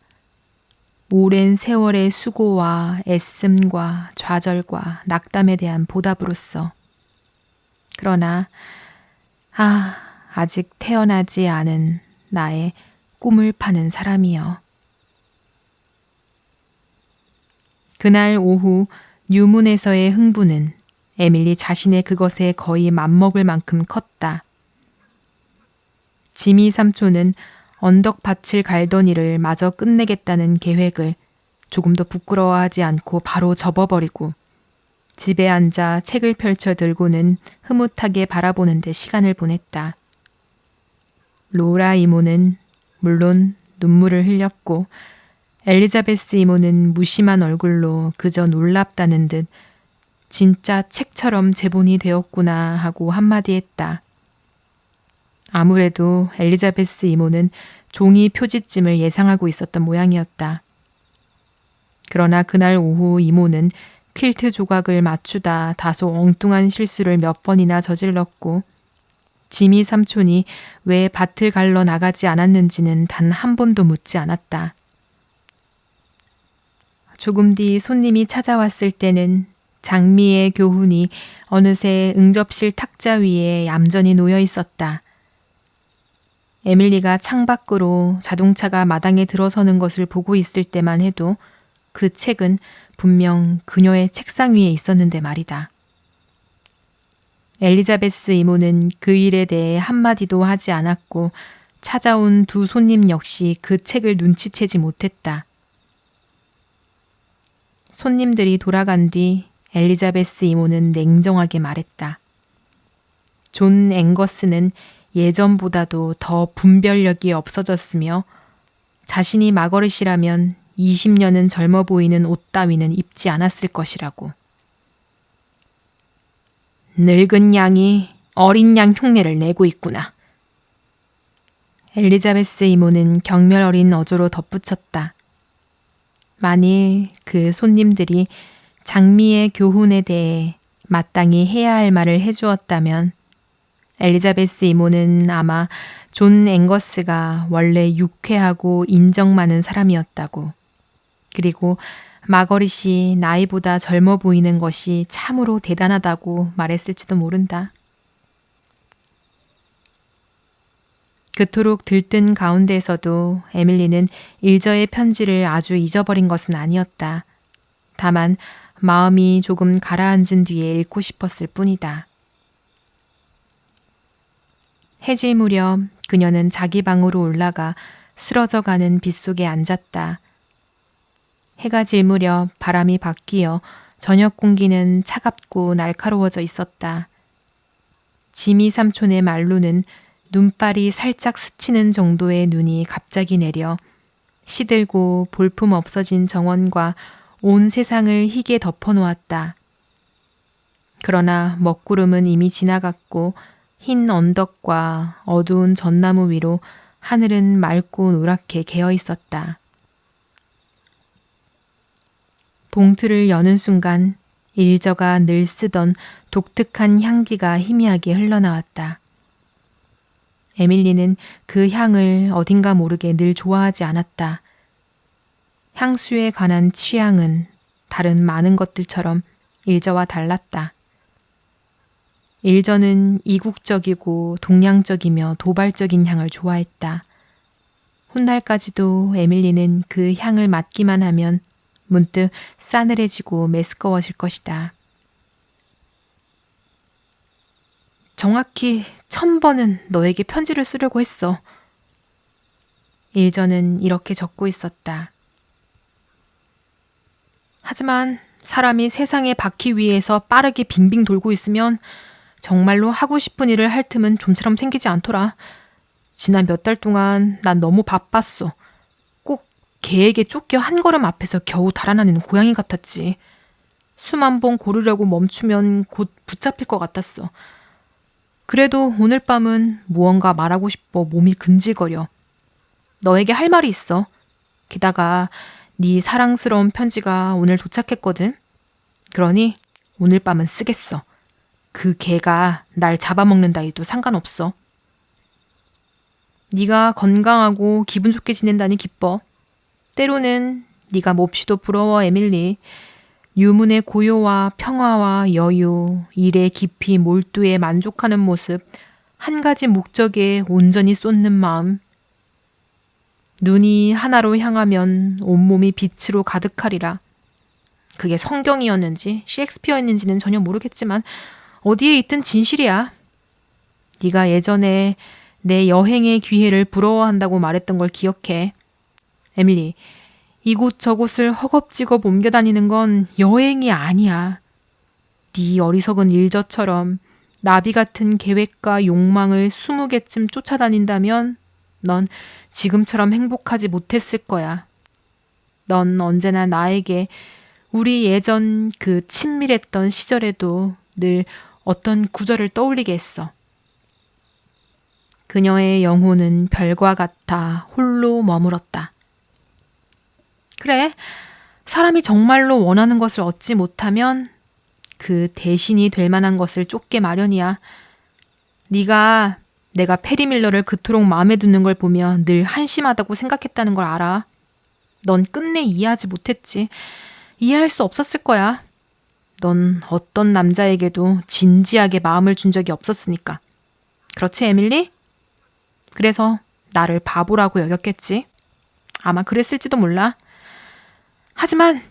오랜 세월의 수고와 애씀과 좌절과 낙담에 대한 보답으로서. 그러나 아직 태어나지 않은 나의 꿈을 파는 사람이여. 그날 오후 유문에서의 흥부는 에밀리 자신의 그것에 거의 맞먹을 만큼 컸다. 지미 삼촌은 언덕밭을 갈던 일을 마저 끝내겠다는 계획을 조금도 부끄러워하지 않고 바로 접어버리고 집에 앉아 책을 펼쳐 들고는 흐뭇하게 바라보는 데 시간을 보냈다. 로라 이모는 물론 눈물을 흘렸고 엘리자베스 이모는 무심한 얼굴로 그저 놀랍다는 듯 진짜 책처럼 제본이 되었구나 하고 한마디 했다. 아무래도 엘리자베스 이모는 종이 표지쯤을 예상하고 있었던 모양이었다. 그러나 그날 오후 이모는 퀼트 조각을 맞추다 다소 엉뚱한 실수를 몇 번이나 저질렀고 지미 삼촌이 왜 밭을 갈러 나가지 않았는지는 단 한 번도 묻지 않았다. 조금 뒤 손님이 찾아왔을 때는 장미의 교훈이 어느새 응접실 탁자 위에 얌전히 놓여 있었다. 에밀리가 창밖으로 자동차가 마당에 들어서는 것을 보고 있을 때만 해도 그 책은 분명 그녀의 책상 위에 있었는데 말이다. 엘리자베스 이모는 그 일에 대해 한마디도 하지 않았고 찾아온 두 손님 역시 그 책을 눈치채지 못했다. 손님들이 돌아간 뒤 엘리자베스 이모는 냉정하게 말했다. 존 앵거스는 예전보다도 더 분별력이 없어졌으며 자신이 마거릿이라면 20년은 젊어 보이는 옷 따위는 입지 않았을 것이라고. 늙은 양이 어린 양 흉내를 내고 있구나. 엘리자베스 이모는 경멸 어린 어조로 덧붙였다. 만일 그 손님들이 장미의 교훈에 대해 마땅히 해야 할 말을 해주었다면 엘리자베스 이모는 아마 존 앵거스가 원래 유쾌하고 인정 많은 사람이었다고, 그리고 마거릿이 나이보다 젊어 보이는 것이 참으로 대단하다고 말했을지도 모른다. 그토록 들뜬 가운데에서도 에밀리는 일저의 편지를 아주 잊어버린 것은 아니었다. 다만 마음이 조금 가라앉은 뒤에 읽고 싶었을 뿐이다. 해질 무렵 그녀는 자기 방으로 올라가 쓰러져가는 빗속에 앉았다. 해가 질 무렵 바람이 바뀌어 저녁 공기는 차갑고 날카로워져 있었다. 지미 삼촌의 말로는 눈발이 살짝 스치는 정도의 눈이 갑자기 내려 시들고 볼품 없어진 정원과 온 세상을 희게 덮어놓았다. 그러나 먹구름은 이미 지나갔고 흰 언덕과 어두운 전나무 위로 하늘은 맑고 노랗게 개어 있었다. 봉투를 여는 순간 일저가 늘 쓰던 독특한 향기가 희미하게 흘러나왔다. 에밀리는 그 향을 어딘가 모르게 늘 좋아하지 않았다. 향수에 관한 취향은 다른 많은 것들처럼 일저와 달랐다. 일저는 이국적이고 동양적이며 도발적인 향을 좋아했다. 훗날까지도 에밀리는 그 향을 맡기만 하면 문득 싸늘해지고 메스꺼워질 것이다. 정확히 1000번은 너에게 편지를 쓰려고 했어. 일저는 이렇게 적고 있었다. 하지만 사람이 세상의 바퀴 위에서 빠르게 빙빙 돌고 있으면 정말로 하고 싶은 일을 할 틈은 좀처럼 생기지 않더라. 지난 몇 달 동안 난 너무 바빴어. 꼭 개에게 쫓겨 한 걸음 앞에서 겨우 달아나는 고양이 같았지. 숨 한 번 고르려고 멈추면 곧 붙잡힐 것 같았어. 그래도 오늘 밤은 무언가 말하고 싶어 몸이 근질거려. 너에게 할 말이 있어. 게다가 네 사랑스러운 편지가 오늘 도착했거든. 그러니 오늘 밤은 쓰겠어. 그 개가 날 잡아먹는다 해도 상관없어. 네가 건강하고 기분 좋게 지낸다니 기뻐. 때로는 네가 몹시도 부러워, 에밀리. 유문의 고요와 평화와 여유, 일에 깊이 몰두해 만족하는 모습, 한 가지 목적에 온전히 쏟는 마음. 눈이 하나로 향하면 온몸이 빛으로 가득하리라. 그게 성경이었는지 셰익스피어였는지는 전혀 모르겠지만 어디에 있든 진실이야. 네가 예전에 내 여행의 기회를 부러워한다고 말했던 걸 기억해. 에밀리, 이곳저곳을 허겁지겁 옮겨다니는 건 여행이 아니야. 네 어리석은 일저처럼 나비 같은 계획과 욕망을 20개쯤 쫓아다닌다면 넌 지금처럼 행복하지 못했을 거야. 넌 언제나 나에게 우리 예전 그 친밀했던 시절에도 늘 어떤 구절을 떠올리게 했어. 그녀의 영혼은 별과 같아 홀로 머물었다. 그래, 사람이 정말로 원하는 것을 얻지 못하면 그 대신이 될 만한 것을 쫓게 마련이야. 네가 내가 페리 밀러를 그토록 마음에 두는 걸 보며 늘 한심하다고 생각했다는 걸 알아. 넌 끝내 이해하지 못했지. 이해할 수 없었을 거야. 넌 어떤 남자에게도 진지하게 마음을 준 적이 없었으니까. 그렇지, 에밀리? 그래서 나를 바보라고 여겼겠지. 아마 그랬을지도 몰라. 하지만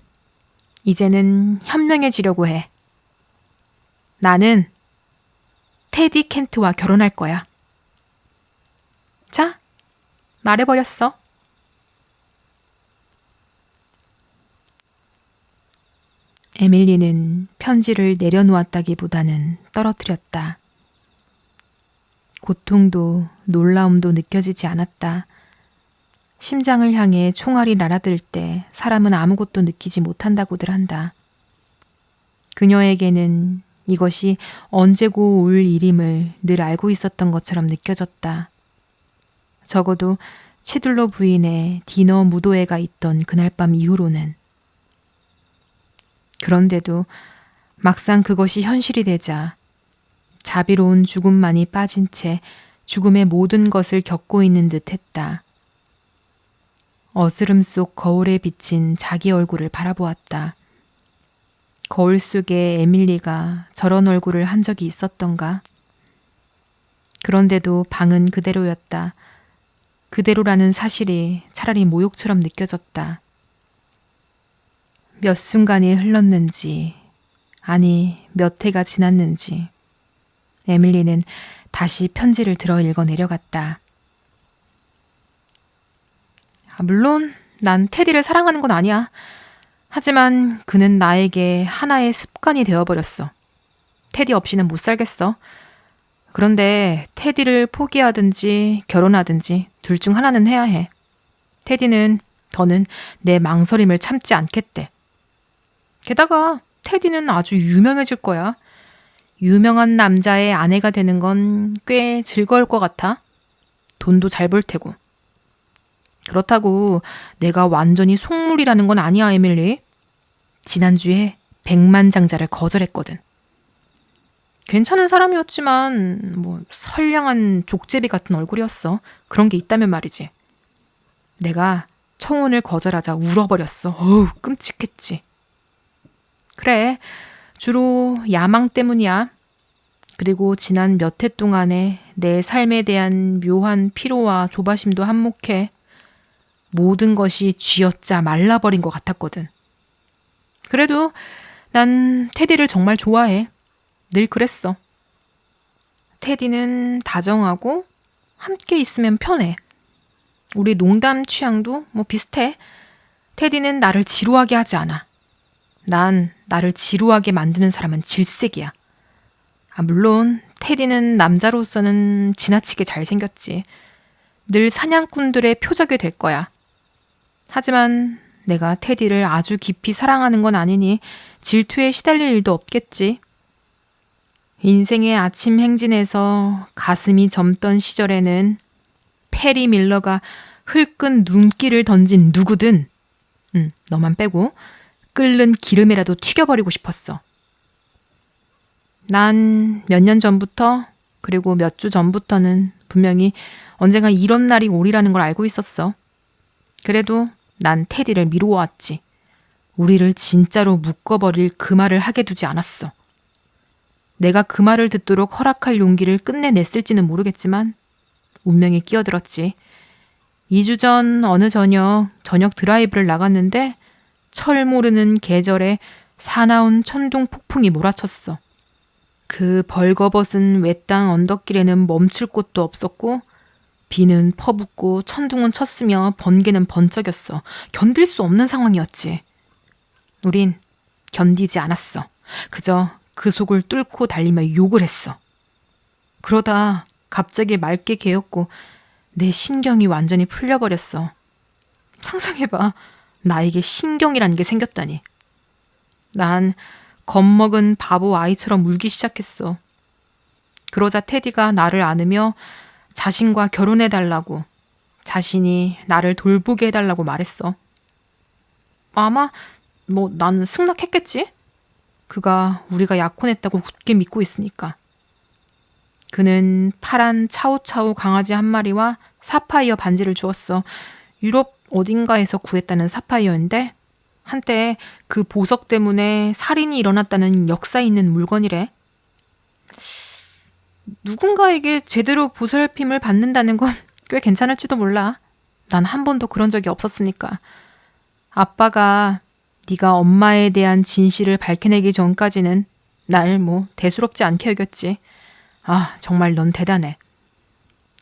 이제는 현명해지려고 해. 나는 테디 켄트와 결혼할 거야. 자, 말해버렸어. 에밀리는 편지를 내려놓았다기보다는 떨어뜨렸다. 고통도 놀라움도 느껴지지 않았다. 심장을 향해 총알이 날아들 때 사람은 아무것도 느끼지 못한다고들 한다. 그녀에게는 이것이 언제고 올 일임을 늘 알고 있었던 것처럼 느껴졌다. 적어도 치둘러 부인의 디너 무도회가 있던 그날 밤 이후로는. 그런데도 막상 그것이 현실이 되자 자비로운 죽음만이 빠진 채 죽음의 모든 것을 겪고 있는 듯 했다. 어스름 속 거울에 비친 자기 얼굴을 바라보았다. 거울 속에 에밀리가 저런 얼굴을 한 적이 있었던가? 그런데도 방은 그대로였다. 그대로라는 사실이 차라리 모욕처럼 느껴졌다. 몇 순간이 흘렀는지, 아니 몇 해가 지났는지 에밀리는 다시 편지를 들어 읽어 내려갔다. 물론 난 테디를 사랑하는 건 아니야. 하지만 그는 나에게 하나의 습관이 되어버렸어. 테디 없이는 못 살겠어. 그런데 테디를 포기하든지 결혼하든지 둘 중 하나는 해야 해. 테디는 더는 내 망설임을 참지 않겠대. 게다가 테디는 아주 유명해질 거야. 유명한 남자의 아내가 되는 건 꽤 즐거울 것 같아. 돈도 잘 벌 테고. 그렇다고 내가 완전히 속물이라는 건 아니야, 에밀리. 지난주에 백만장자를 거절했거든. 괜찮은 사람이었지만 선량한 족제비 같은 얼굴이었어. 그런 게 있다면 말이지. 내가 청혼을 거절하자 울어버렸어. 어우, 끔찍했지. 그래, 주로 야망 때문이야. 그리고 지난 몇 해 동안에 내 삶에 대한 묘한 피로와 조바심도 한몫해. 모든 것이 쥐어짜 말라버린 것 같았거든. 그래도 난 테디를 정말 좋아해. 늘 그랬어. 테디는 다정하고 함께 있으면 편해. 우리 농담 취향도 비슷해. 테디는 나를 지루하게 하지 않아. 난 나를 지루하게 만드는 사람은 질색이야. 물론 테디는 남자로서는 지나치게 잘생겼지. 늘 사냥꾼들의 표적이 될 거야. 하지만 내가 테디를 아주 깊이 사랑하는 건 아니니 질투에 시달릴 일도 없겠지. 인생의 아침 행진에서 가슴이 젊던 시절에는 페리 밀러가 흘끈 눈길을 던진 누구든, 너만 빼고 끓는 기름에라도 튀겨버리고 싶었어. 난 몇 년 전부터, 그리고 몇 주 전부터는 분명히 언젠가 이런 날이 오리라는 걸 알고 있었어. 그래도 난 테디를 미루어왔지. 우리를 진짜로 묶어버릴 그 말을 하게 두지 않았어. 내가 그 말을 듣도록 허락할 용기를 끝내 냈을지는 모르겠지만 운명이 끼어들었지. 2주 전 어느 저녁 드라이브를 나갔는데 철 모르는 계절에 사나운 천둥 폭풍이 몰아쳤어. 그 벌거벗은 외땅 언덕길에는 멈출 곳도 없었고 비는 퍼붓고 천둥은 쳤으며 번개는 번쩍였어. 견딜 수 없는 상황이었지. 우린 견디지 않았어. 그저 그 속을 뚫고 달리며 욕을 했어. 그러다 갑자기 맑게 개었고 내 신경이 완전히 풀려버렸어. 상상해봐. 나에게 신경이라는 게 생겼다니. 난 겁먹은 바보 아이처럼 울기 시작했어. 그러자 테디가 나를 안으며 자신과 결혼해달라고, 자신이 나를 돌보게 해달라고 말했어. 아마 나는 승낙했겠지? 그가 우리가 약혼했다고 굳게 믿고 있으니까. 그는 파란 차우차우 강아지 한 마리와 사파이어 반지를 주었어. 유럽 어딘가에서 구했다는 사파이어인데 한때 그 보석 때문에 살인이 일어났다는 역사 있는 물건이래. 누군가에게 제대로 보살핌을 받는다는 건 꽤 괜찮을지도 몰라. 난 한 번도 그런 적이 없었으니까. 아빠가 네가 엄마에 대한 진실을 밝혀내기 전까지는 날 대수롭지 않게 여겼지. 정말 넌 대단해.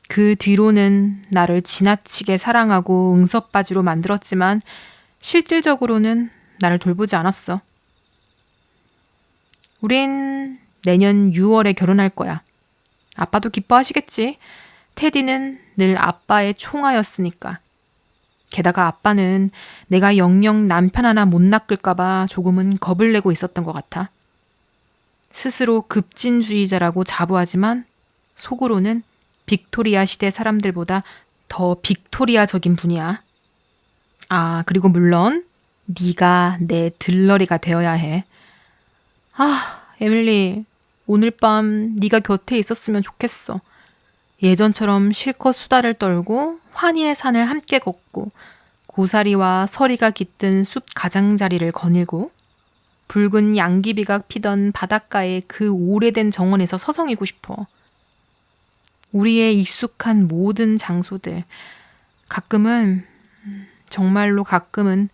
그 뒤로는 나를 지나치게 사랑하고 응석바지로 만들었지만 실질적으로는 나를 돌보지 않았어. 우린 내년 6월에 결혼할 거야. 아빠도 기뻐하시겠지. 테디는 늘 아빠의 총아였으니까. 게다가 아빠는 내가 영영 남편 하나 못 낚을까봐 조금은 겁을 내고 있었던 것 같아. 스스로 급진주의자라고 자부하지만 속으로는 빅토리아 시대 사람들보다 더 빅토리아적인 분이야. 그리고 물론 네가 내 들러리가 되어야 해. 에밀리, 오늘 밤 네가 곁에 있었으면 좋겠어. 예전처럼 실컷 수다를 떨고 환희의 산을 함께 걷고 고사리와 서리가 깃든 숲 가장자리를 거닐고 붉은 양귀비가 피던 바닷가의 그 오래된 정원에서 서성이고 싶어. 우리의 익숙한 모든 장소들, 가끔은, 정말로 가끔은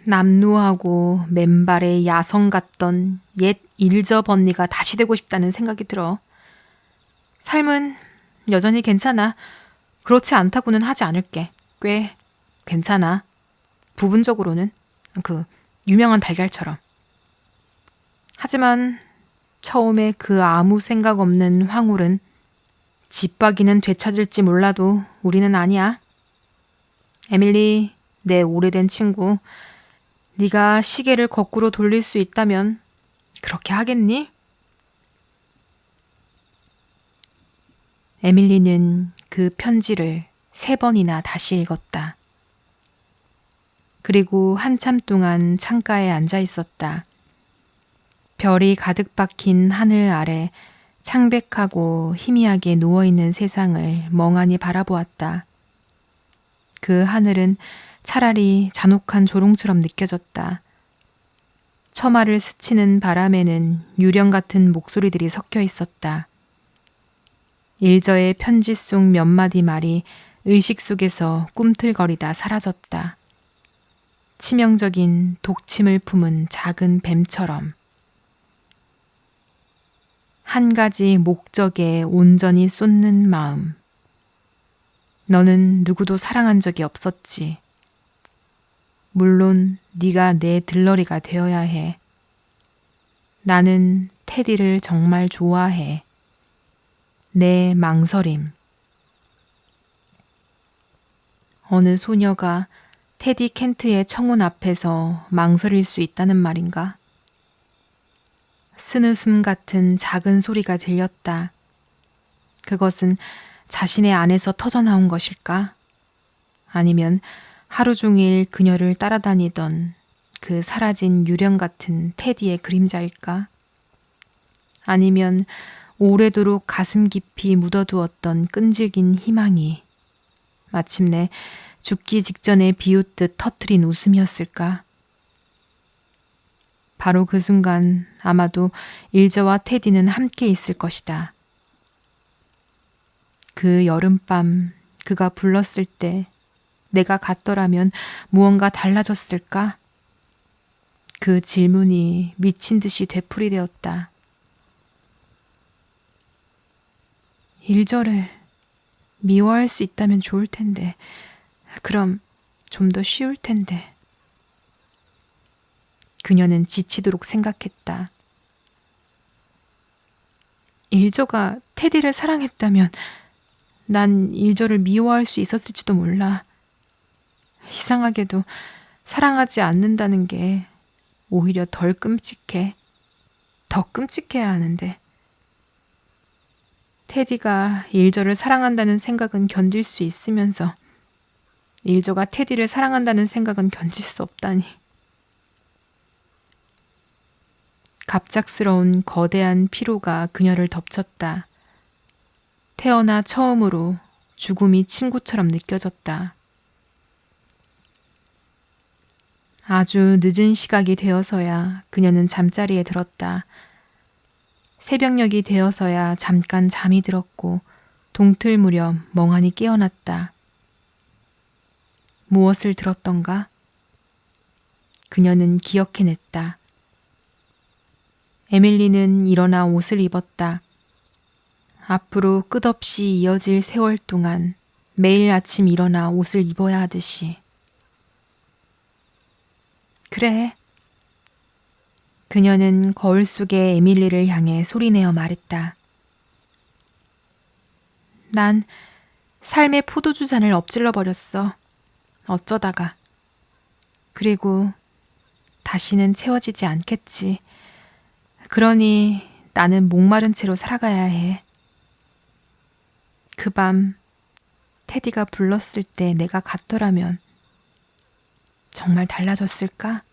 남루하고 맨발의 야성 같던 옛 일접 언니가 다시 되고 싶다는 생각이 들어. 삶은 여전히 괜찮아. 그렇지 않다고는 하지 않을게. 꽤 괜찮아. 부분적으로는. 그 유명한 달걀처럼. 하지만 처음에 그 아무 생각 없는 황홀은 집박이는 되찾을지 몰라도 우리는 아니야. 에밀리, 내 오래된 친구. 네가 시계를 거꾸로 돌릴 수 있다면 그렇게 하겠니? 에밀리는 그 편지를 3번이나 다시 읽었다. 그리고 한참 동안 창가에 앉아 있었다. 별이 가득 박힌 하늘 아래 창백하고 희미하게 누워있는 세상을 멍하니 바라보았다. 그 하늘은 차라리 잔혹한 조롱처럼 느껴졌다. 처마를 스치는 바람에는 유령 같은 목소리들이 섞여 있었다. 일저의 편지 속 몇 마디 말이 의식 속에서 꿈틀거리다 사라졌다. 치명적인 독침을 품은 작은 뱀처럼. 한 가지 목적에 온전히 쏟는 마음. 너는 누구도 사랑한 적이 없었지. 물론 네가 내 들러리가 되어야 해. 나는 테디를 정말 좋아해. 내 망설임. 어느 소녀가 테디 켄트의 청혼 앞에서 망설일 수 있다는 말인가? 스느숨 같은 작은 소리가 들렸다. 그것은 자신의 안에서 터져나온 것일까? 아니면 하루 종일 그녀를 따라다니던 그 사라진 유령 같은 테디의 그림자일까? 아니면 오래도록 가슴 깊이 묻어두었던 끈질긴 희망이 마침내 죽기 직전에 비웃듯 터뜨린 웃음이었을까? 바로 그 순간 아마도 일저와 테디는 함께 있을 것이다. 그 여름밤 그가 불렀을 때 내가 갔더라면 무언가 달라졌을까? 그 질문이 미친 듯이 되풀이되었다. 일저를 미워할 수 있다면 좋을 텐데, 그럼 좀 더 쉬울 텐데. 그녀는 지치도록 생각했다. 일저가 테디를 사랑했다면 난 일저를 미워할 수 있었을지도 몰라. 이상하게도 사랑하지 않는다는 게 오히려 덜 끔찍해. 더 끔찍해야 하는데. 테디가 일저를 사랑한다는 생각은 견딜 수 있으면서 일저가 테디를 사랑한다는 생각은 견딜 수 없다니. 갑작스러운 거대한 피로가 그녀를 덮쳤다. 태어나 처음으로 죽음이 친구처럼 느껴졌다. 아주 늦은 시각이 되어서야 그녀는 잠자리에 들었다. 새벽녘이 되어서야 잠깐 잠이 들었고 동틀 무렵 멍하니 깨어났다. 무엇을 들었던가? 그녀는 기억해냈다. 에밀리는 일어나 옷을 입었다. 앞으로 끝없이 이어질 세월 동안 매일 아침 일어나 옷을 입어야 하듯이. 그래. 그녀는 거울 속의 에밀리를 향해 소리내어 말했다. 난 삶의 포도주 잔을 엎질러 버렸어. 어쩌다가. 그리고 다시는 채워지지 않겠지. 그러니 나는 목마른 채로 살아가야 해. 그 밤 테디가 불렀을 때 내가 갔더라면 정말 달라졌을까?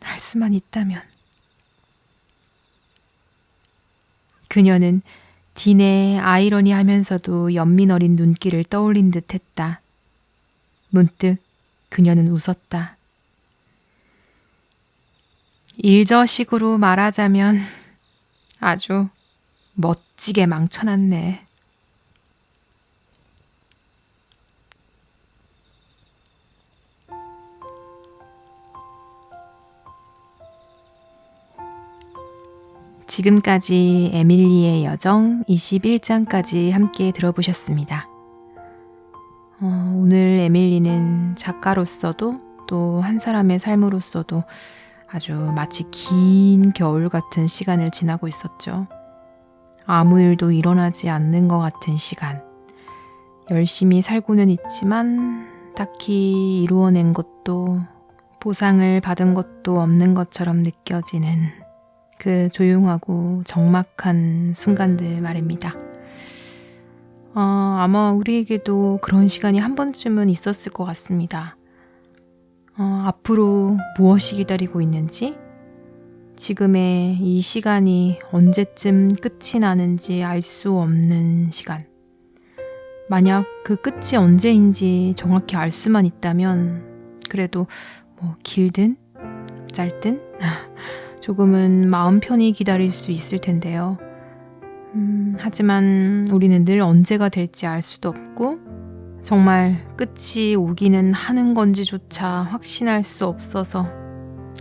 할 수만 있다면. 그녀는 딘의 아이러니하면서도 연민 어린 눈길을 떠올린 듯 했다. 문득 그녀는 웃었다. 일저식으로 말하자면 아주 멋지게 망쳐놨네. 지금까지 에밀리의 여정 21장까지 함께 들어보셨습니다. 오늘 에밀리는 작가로서도 또 한 사람의 삶으로서도 아주 마치 긴 겨울 같은 시간을 지나고 있었죠. 아무 일도 일어나지 않는 것 같은 시간. 열심히 살고는 있지만 딱히 이루어낸 것도 보상을 받은 것도 없는 것처럼 느껴지는 그 조용하고 적막한 순간들 말입니다. 아마 우리에게도 그런 시간이 한 번쯤은 있었을 것 같습니다. 앞으로 무엇이 기다리고 있는지, 지금의 이 시간이 언제쯤 끝이 나는지 알 수 없는 시간. 만약 그 끝이 언제인지 정확히 알 수만 있다면 그래도 길든 짧든 조금은 마음 편히 기다릴 수 있을 텐데요. 하지만 우리는 늘 언제가 될지 알 수도 없고 정말 끝이 오기는 하는 건지조차 확신할 수 없어서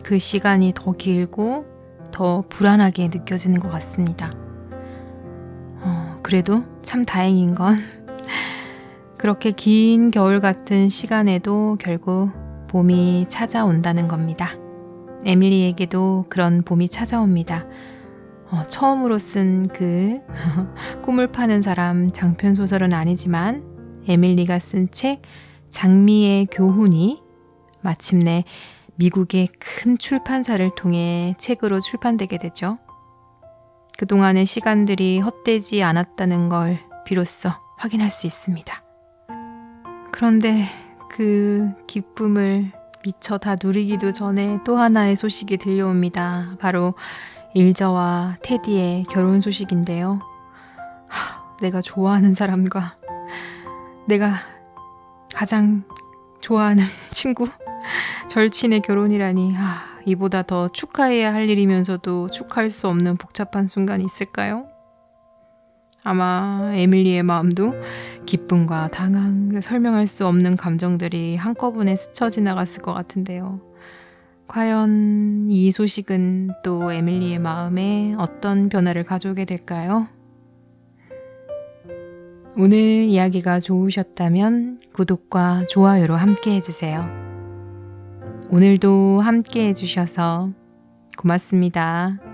그 시간이 더 길고 더 불안하게 느껴지는 것 같습니다. 그래도 참 다행인 건 그렇게 긴 겨울 같은 시간에도 결국 봄이 찾아온다는 겁니다. 에밀리에게도 그런 봄이 찾아옵니다. 처음으로 쓴 그 꿈을 파는 사람 장편 소설은 아니지만 에밀리가 쓴 책 장미의 교훈이 마침내 미국의 큰 출판사를 통해 책으로 출판되게 되죠. 그동안의 시간들이 헛되지 않았다는 걸 비로소 확인할 수 있습니다. 그런데 그 기쁨을 미처 다 누리기도 전에 또 하나의 소식이 들려옵니다. 바로 일저와 테디의 결혼 소식인데요. 내가 좋아하는 사람과 내가 가장 좋아하는 친구, 절친의 결혼이라니 이보다 더 축하해야 할 일이면서도 축하할 수 없는 복잡한 순간이 있을까요? 아마 에밀리의 마음도 기쁨과 당황을 설명할 수 없는 감정들이 한꺼번에 스쳐 지나갔을 것 같은데요. 과연 이 소식은 또 에밀리의 마음에 어떤 변화를 가져오게 될까요? 오늘 이야기가 좋으셨다면 구독과 좋아요로 함께 해주세요. 오늘도 함께 해주셔서 고맙습니다.